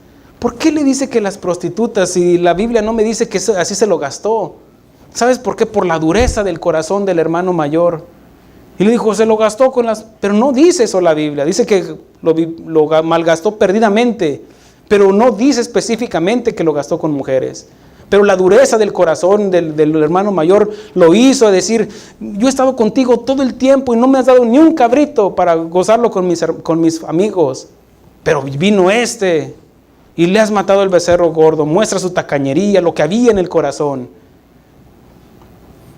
¿Por qué le dice que las prostitutas? Si la Biblia no me dice que así se lo gastó. ¿Sabes por qué? Por la dureza del corazón del hermano mayor. Y le dijo, se lo gastó con las... Pero no dice eso la Biblia. Dice que lo malgastó perdidamente. Pero no dice específicamente que lo gastó con mujeres. Pero la dureza del corazón del hermano mayor lo hizo decir, yo he estado contigo todo el tiempo y no me has dado ni un cabrito para gozarlo con mis amigos. Pero vino y le has matado el becerro gordo. Muestra su tacañería, lo que había en el corazón.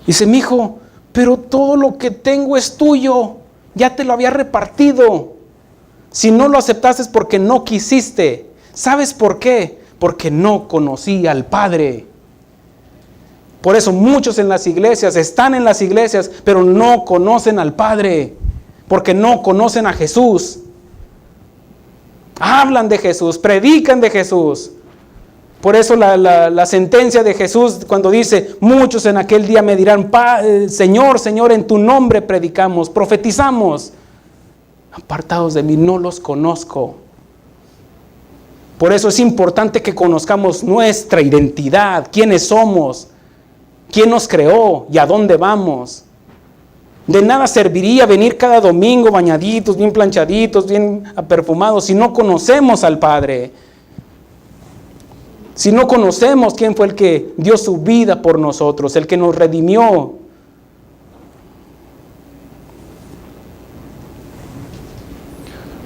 Dice, mijo, pero todo lo que tengo es tuyo. Ya te lo había repartido. Si no lo aceptaste es porque no quisiste. ¿Sabes por qué? Porque no conocía al Padre. Por eso muchos en las iglesias están en las iglesias, pero no conocen al Padre, porque no conocen a Jesús. Hablan de Jesús, predican de Jesús. Por eso la sentencia de Jesús cuando dice, muchos en aquel día me dirán, Señor, Señor, en tu nombre predicamos, profetizamos. Apartados de mí, no los conozco. Por eso es importante que conozcamos nuestra identidad, quiénes somos, quién nos creó y a dónde vamos. De nada serviría venir cada domingo bañaditos, bien planchaditos, bien perfumados, si no conocemos al Padre. Si no conocemos quién fue el que dio su vida por nosotros, el que nos redimió.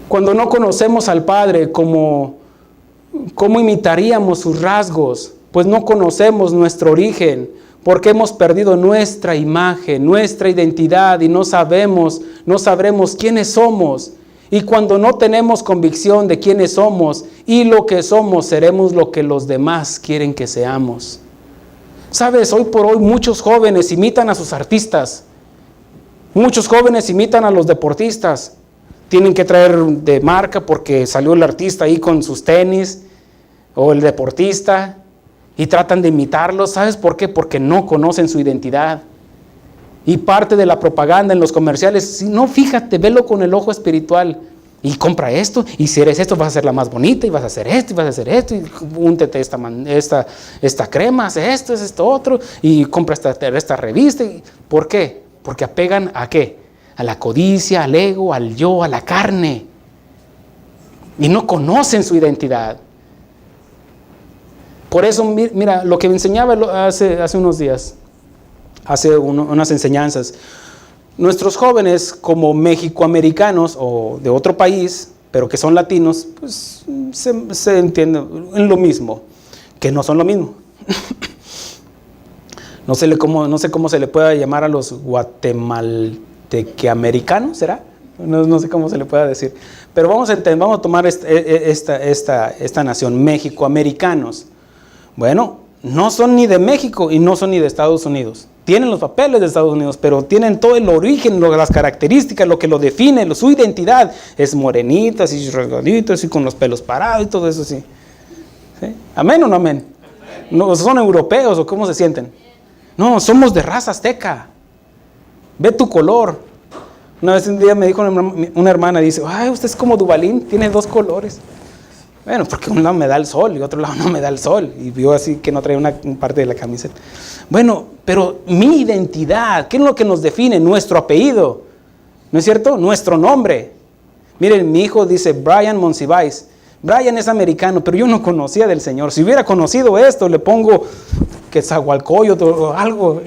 Cuando no conocemos al Padre, ¿cómo imitaríamos sus rasgos? Pues no conocemos nuestro origen, porque hemos perdido nuestra imagen, nuestra identidad y no sabremos quiénes somos. Y cuando no tenemos convicción de quiénes somos y lo que somos, seremos lo que los demás quieren que seamos. ¿Sabes? Hoy por hoy muchos jóvenes imitan a sus artistas. Muchos jóvenes imitan a los deportistas. Tienen que traer de marca porque salió el artista ahí con sus tenis o el deportista y tratan de imitarlos. ¿Sabes por qué? Porque no conocen su identidad. Y parte de la propaganda en los comerciales, si no, fíjate, velo con el ojo espiritual y compra esto, y si eres esto vas a ser la más bonita, y vas a hacer esto, y vas a hacer esto, y úntete esta crema, hace esto, es esto otro, y compra esta revista. ¿Por qué? Porque apegan ¿a qué? A la codicia, al ego, al yo, a la carne. Y no conocen su identidad. Por eso, mira, lo que me enseñaba hace unos días, unas enseñanzas. Nuestros jóvenes como mexicoamericanos o de otro país, pero que son latinos, pues se entienden en lo mismo, que no son lo mismo. No sé cómo se le pueda llamar a los guatemaltequeamericanos, ¿será? No sé cómo se le pueda decir. Pero vamos a tomar esta nación, mexicoamericanos. Bueno, no son ni de México y no son ni de Estados Unidos. Tienen los papeles de Estados Unidos, pero tienen todo el origen, las características, lo que lo define, su identidad. Es morenita, así regaditas, así con los pelos parados y todo eso así. ¿Sí? ¿Amén o no amén? ¿No, son europeos o cómo se sienten? No, somos de raza azteca. Ve tu color. Una vez un día me dijo una hermana, dice, ay, usted es como Duvalín, tiene dos colores. Bueno, porque un lado me da el sol y otro lado no me da el sol. Y vio así que no traía una parte de la camiseta. Bueno, pero mi identidad, ¿qué es lo que nos define? Nuestro apellido, ¿no es cierto? Nuestro nombre. Miren, mi hijo dice Brian Monsiváis. Brian es americano, pero yo no conocía del Señor. Si hubiera conocido esto, le pongo Quetzalcoatl o algo.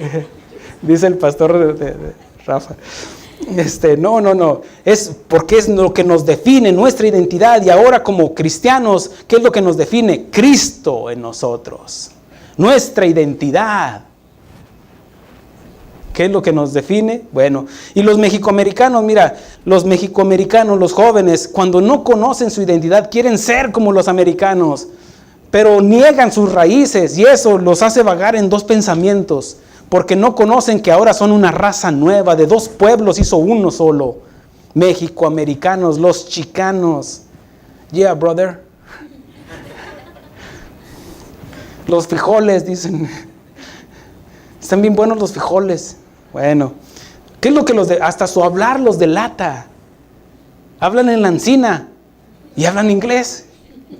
Dice el pastor de Rafa. No. Es porque es lo que nos define, nuestra identidad. Y ahora como cristianos, ¿qué es lo que nos define? Cristo en nosotros. Nuestra identidad. ¿Qué es lo que nos define? Bueno, y los mexicoamericanos, mira, los mexicoamericanos, los jóvenes, cuando no conocen su identidad, quieren ser como los americanos, pero niegan sus raíces y eso los hace vagar en dos pensamientos, porque no conocen que ahora son una raza nueva, de dos pueblos hizo uno solo, mexicoamericanos, los chicanos. Yeah, brother. Los frijoles, dicen. Están bien buenos los frijoles. Bueno, ¿qué es lo que hasta su hablar los delata? Hablan en la encina y hablan inglés.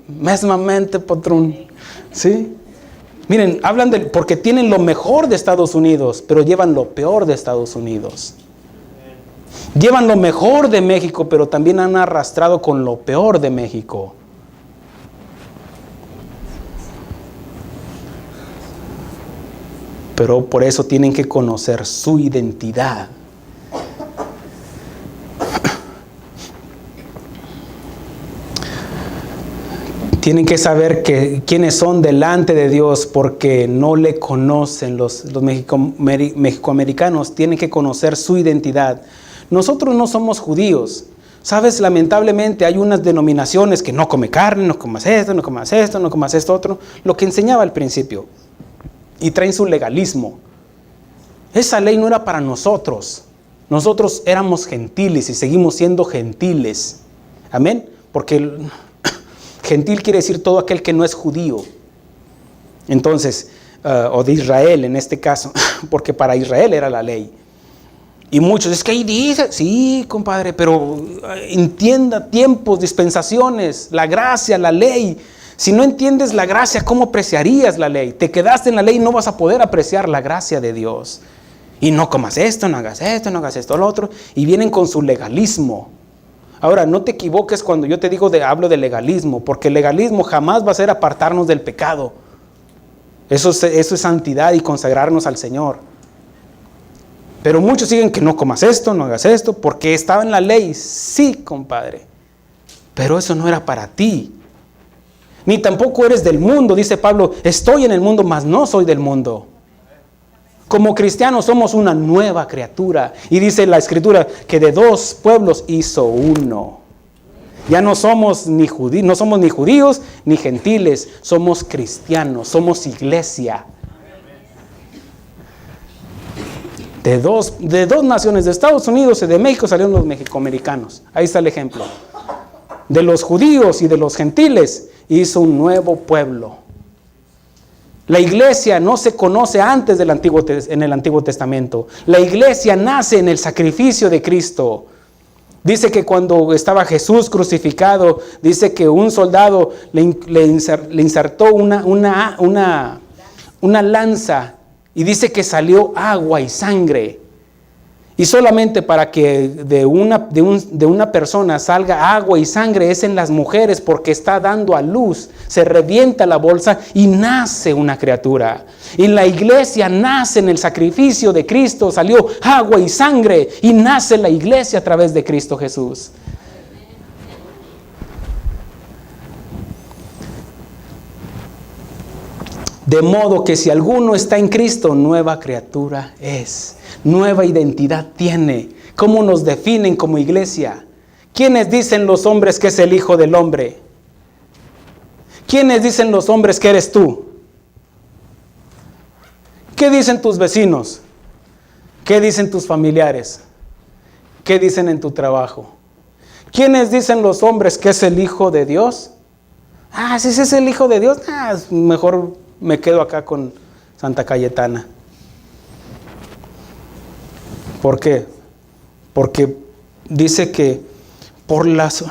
Mesmamente, patrón. ¿Sí? Miren, hablan porque tienen lo mejor de Estados Unidos, pero llevan lo peor de Estados Unidos. Llevan lo mejor de México, pero también han arrastrado con lo peor de México. Pero por eso tienen que conocer su identidad. Tienen que saber quiénes son delante de Dios porque no le conocen. Los mexicoamericanos tienen que conocer su identidad. Nosotros no somos judíos. Sabes, lamentablemente hay unas denominaciones que no come carne, no comas esto, no comas esto, no comas esto otro. Lo que enseñaba al principio. Y traen su legalismo. Esa ley no era para nosotros. Nosotros éramos gentiles y seguimos siendo gentiles. Amén. Porque gentil quiere decir todo aquel que no es judío. Entonces, o de Israel en este caso, porque para Israel era la ley. Y muchos, es que ahí dice, sí, compadre, pero entienda tiempos, dispensaciones, la gracia, la ley. Si no entiendes la gracia, ¿cómo apreciarías la ley? Te quedaste en la ley y no vas a poder apreciar la gracia de Dios. Y no comas esto, no hagas esto, no hagas esto, lo otro. Y vienen con su legalismo. Ahora, no te equivoques cuando yo te digo hablo de legalismo, porque el legalismo jamás va a ser apartarnos del pecado. Eso es santidad y consagrarnos al Señor. Pero muchos siguen que no comas esto, no hagas esto, porque estaba en la ley. Sí, compadre. Pero eso no era para ti. Ni tampoco eres del mundo, dice Pablo, estoy en el mundo, mas no soy del mundo. Como cristianos somos una nueva criatura. Y dice la Escritura que de dos pueblos hizo uno. Ya no somos ni judíos ni gentiles, somos cristianos, somos iglesia. De dos naciones, de Estados Unidos y de México salieron los mexicoamericanos. Ahí está el ejemplo. De los judíos y de los gentiles hizo un nuevo pueblo. La iglesia no se conoce antes en el Antiguo Testamento. La iglesia nace en el sacrificio de Cristo. Dice que cuando estaba Jesús crucificado, dice que un soldado le insertó una lanza y dice que salió agua y sangre. Y solamente para que de una persona salga agua y sangre es en las mujeres porque está dando a luz. Se revienta la bolsa y nace una criatura. Y la iglesia nace en el sacrificio de Cristo. Salió agua y sangre y nace la iglesia a través de Cristo Jesús. De modo que si alguno está en Cristo, nueva criatura es. Nueva identidad tiene. ¿Cómo nos definen como iglesia? ¿Quiénes dicen los hombres que es el Hijo del Hombre? ¿Quiénes dicen los hombres que eres tú? ¿Qué dicen tus vecinos? ¿Qué dicen tus familiares? ¿Qué dicen en tu trabajo? ¿Quiénes dicen los hombres que es el Hijo de Dios? Si ese es el Hijo de Dios, mejor me quedo acá con Santa Cayetana. ¿Por qué? Porque dice que por las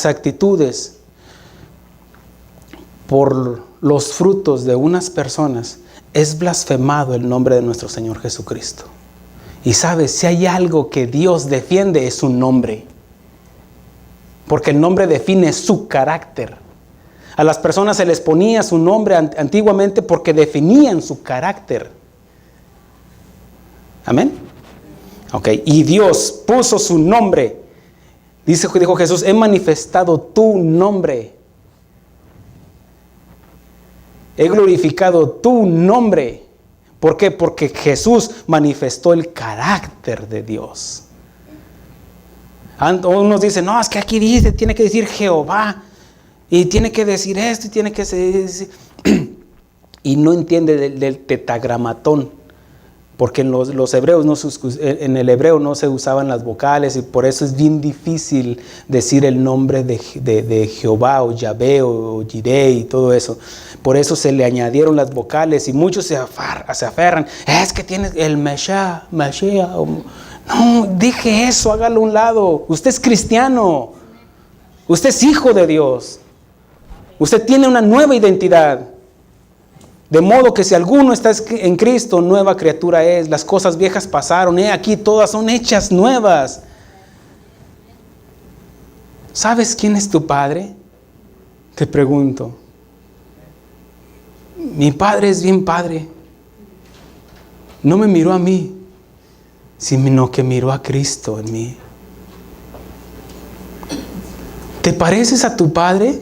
actitudes, por los frutos de unas personas, es blasfemado el nombre de nuestro Señor Jesucristo. Y sabes, si hay algo que Dios defiende es su nombre. Porque el nombre define su carácter. A las personas se les ponía su nombre antiguamente porque definían su carácter. ¿Amén? Ok, y Dios puso su nombre. Dijo Jesús, he manifestado tu nombre. He glorificado tu nombre. ¿Por qué? Porque Jesús manifestó el carácter de Dios. Unos dicen, no, es que aquí dice, tiene que decir Jehová. Y tiene que decir esto, y tiene que decir... Y no entiende del tetagramatón. Porque en los hebreos en el hebreo no se usaban las vocales. Y por eso es bien difícil decir el nombre de Jehová o Yahvé o Jireh y todo eso. Por eso se le añadieron las vocales. Y muchos se aferran. Es que tienes el Mashiach. No, deje eso, hágalo a un lado. Usted es cristiano. Usted es hijo de Dios. Usted tiene una nueva identidad. De modo que si alguno está en Cristo, nueva criatura es. Las cosas viejas pasaron. Aquí todas son hechas nuevas. ¿Sabes quién es tu padre? Te pregunto. Mi padre es bien padre. No me miró a mí, sino que miró a Cristo en mí. ¿Te pareces a tu padre?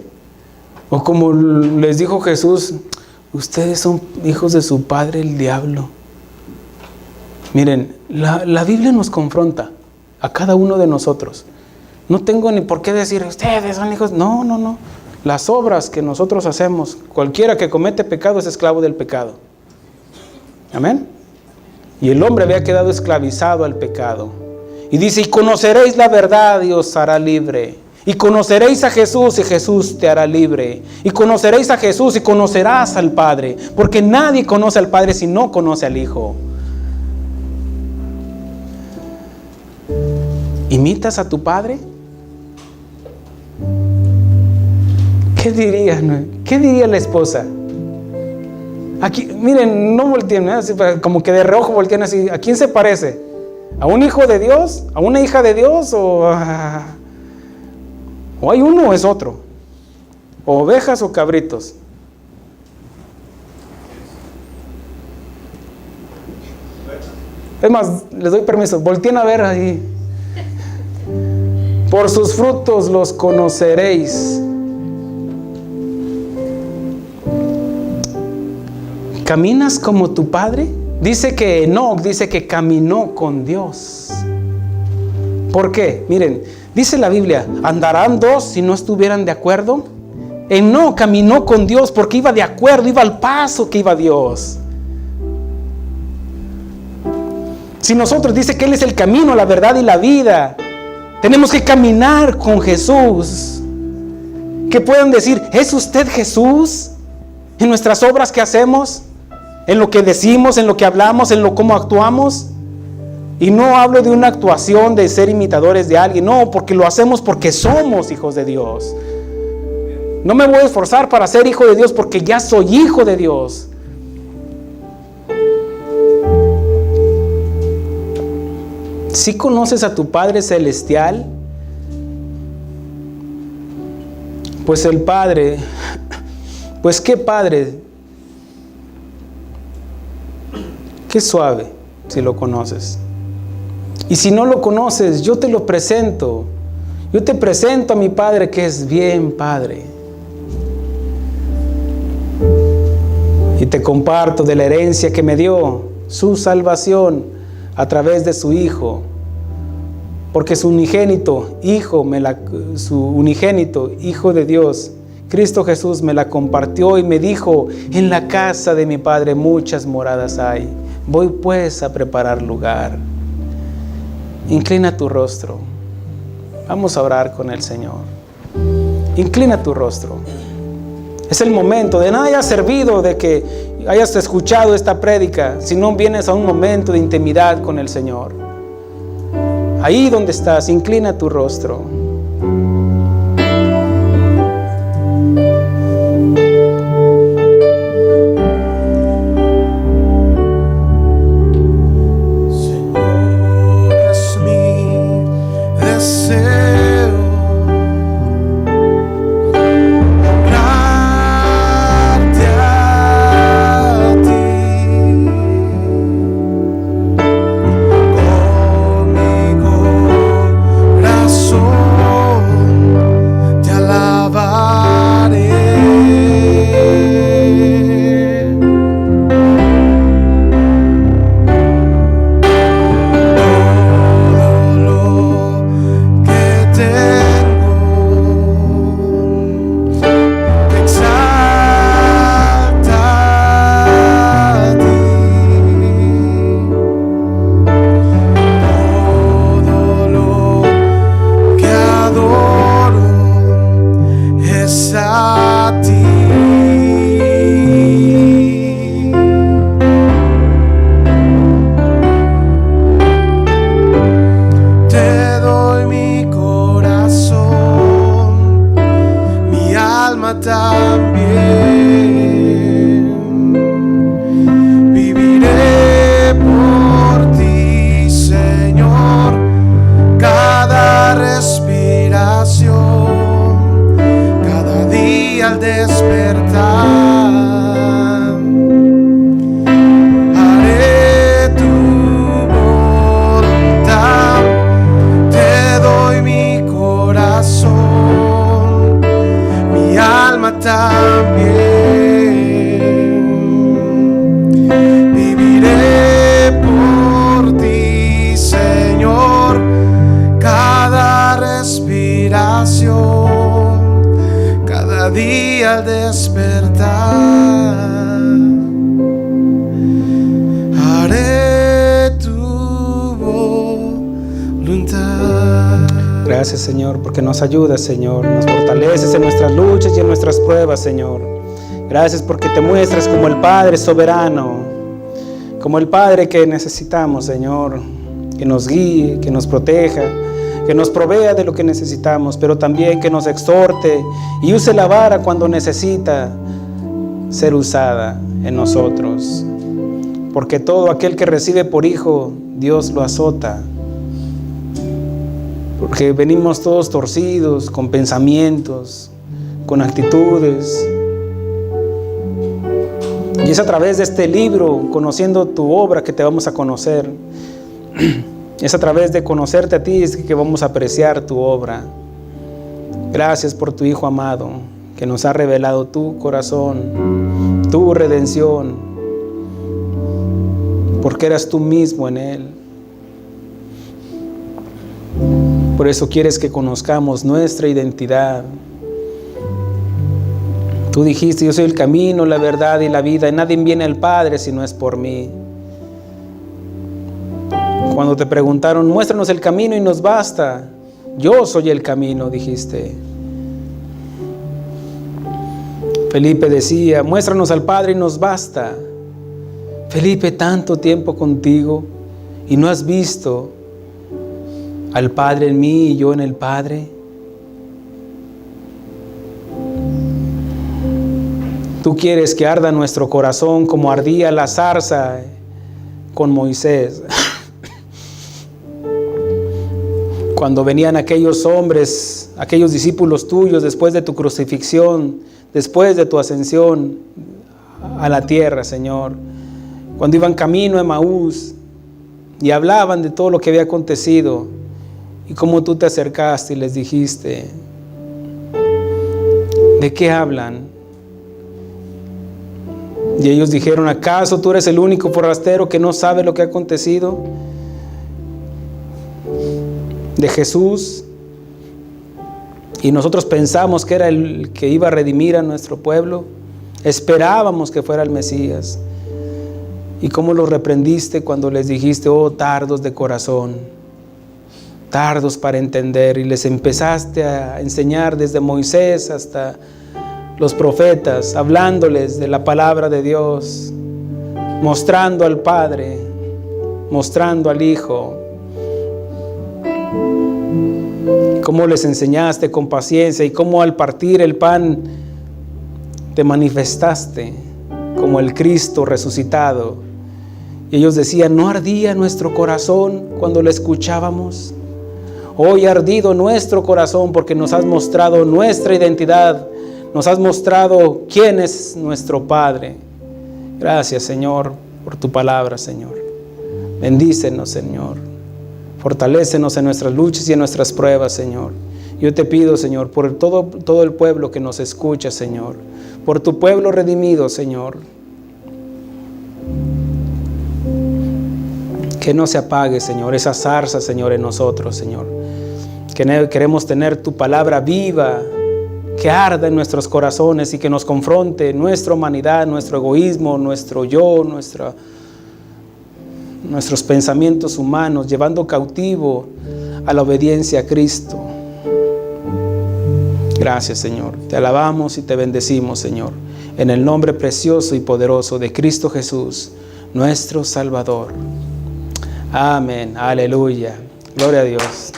O como les dijo Jesús, ustedes son hijos de su padre el diablo. Miren, la Biblia nos confronta a cada uno de nosotros. No tengo ni por qué decir, ustedes son hijos. No. Las obras que nosotros hacemos, cualquiera que comete pecado es esclavo del pecado. Amén. Y el hombre había quedado esclavizado al pecado. Y dice, y conoceréis la verdad y os hará libre. Y conoceréis a Jesús y Jesús te hará libre. Y conoceréis a Jesús y conocerás al Padre. Porque nadie conoce al Padre si no conoce al Hijo. ¿Imitas a tu Padre? ¿Qué diría la esposa? Aquí, miren, no volteen, así, como que de reojo volteen así. ¿A quién se parece? ¿A un hijo de Dios? ¿A una hija de Dios? ¿O hay uno o es otro? ¿O ovejas o cabritos? Es más, les doy permiso, volteen a ver ahí. Por sus frutos los conoceréis. ¿Caminas como tu padre? Dice que Enoc dice que caminó con Dios. ¿Por qué? Miren, dice la Biblia, ¿andarán dos si no estuvieran de acuerdo? Enoc caminó con Dios porque iba de acuerdo, iba al paso que iba Dios. Si nosotros dice que Él es el camino, la verdad y la vida, tenemos que caminar con Jesús. Que puedan decir, ¿es usted Jesús? En nuestras obras que hacemos, en lo que decimos, en lo que hablamos, en lo cómo actuamos. Y no hablo de una actuación de ser imitadores de alguien, no, porque lo hacemos porque somos hijos de Dios. No me voy a esforzar para ser hijo de Dios porque ya soy hijo de Dios. Si conoces a tu Padre Celestial, pues el Padre, pues qué Padre, qué suave si lo conoces. Y si no lo conoces, yo te lo presento. Yo te presento a mi Padre que es bien Padre. Y te comparto de la herencia que me dio, su salvación a través de su Hijo. Porque su unigénito Hijo, Hijo de Dios, Cristo Jesús, me la compartió y me dijo, en la casa de mi Padre muchas moradas hay. Voy pues a preparar lugar. Inclina tu rostro. Vamos a orar con el Señor. Inclina tu rostro. Es el momento. De nada haya servido de que hayas escuchado esta prédica si no vienes a un momento de intimidad con el Señor. Ahí donde estás, inclina tu rostro. Con mi corazón Gracias, Señor, porque nos ayudas, Señor. Nos fortaleces en nuestras luchas y en nuestras pruebas, Señor. Gracias porque te muestras como el Padre soberano, como el Padre que necesitamos, Señor, que nos guíe, que nos proteja, que nos provea de lo que necesitamos, pero también que nos exhorte y use la vara cuando necesita ser usada en nosotros. Porque todo aquel que recibe por hijo, Dios lo azota. Porque venimos todos torcidos, con pensamientos, con actitudes. Y es a través de este libro, conociendo tu obra, que te vamos a conocer. Es a través de conocerte a ti que vamos a apreciar tu obra. Gracias por tu Hijo amado, que nos ha revelado tu corazón, tu redención, porque eras tú mismo en Él. Por eso quieres que conozcamos nuestra identidad. Tú dijiste: yo soy el camino, la verdad y la vida, y nadie viene al Padre si no es por mí. Cuando te preguntaron: muéstranos el camino y nos basta, yo soy el camino, dijiste. Felipe decía: muéstranos al Padre y nos basta. Felipe, tanto tiempo contigo y no has visto al Padre en mí y yo en el Padre. Tú quieres que arda nuestro corazón como ardía la zarza con Moisés. Cuando venían aquellos hombres, aquellos discípulos tuyos después de tu crucifixión, después de tu ascensión a la tierra, Señor, cuando iban camino a Emaús y hablaban de todo lo que había acontecido y cómo tú te acercaste y les dijiste: ¿de qué hablan? Y ellos dijeron: ¿acaso tú eres el único forastero que no sabe lo que ha acontecido? De Jesús, y nosotros pensamos que era el que iba a redimir a nuestro pueblo, esperábamos que fuera el Mesías. Y cómo los reprendiste cuando les dijiste: oh tardos de corazón, tardos para entender, y les empezaste a enseñar desde Moisés hasta los profetas, hablándoles de la palabra de Dios, mostrando al Padre, mostrando al Hijo. Cómo les enseñaste con paciencia y cómo al partir el pan te manifestaste como el Cristo resucitado. Y ellos decían: ¿no ardía nuestro corazón cuando le escuchábamos? Hoy ha ardido nuestro corazón porque nos has mostrado nuestra identidad, nos has mostrado quién es nuestro Padre. Gracias, Señor, por tu palabra, Señor. Bendícenos, Señor. Fortalécenos en nuestras luchas y en nuestras pruebas, Señor. Yo te pido, Señor, por todo el pueblo que nos escucha, Señor, por tu pueblo redimido, Señor, que no se apague, Señor, esa zarza, Señor, en nosotros, Señor. Que queremos tener tu palabra viva, que arda en nuestros corazones y que nos confronte nuestra humanidad, nuestro egoísmo, nuestro yo, nuestros pensamientos humanos, llevando cautivo a la obediencia a Cristo. Gracias, Señor. Te alabamos y te bendecimos, Señor, en el nombre precioso y poderoso de Cristo Jesús, nuestro Salvador. Amén. Aleluya. Gloria a Dios.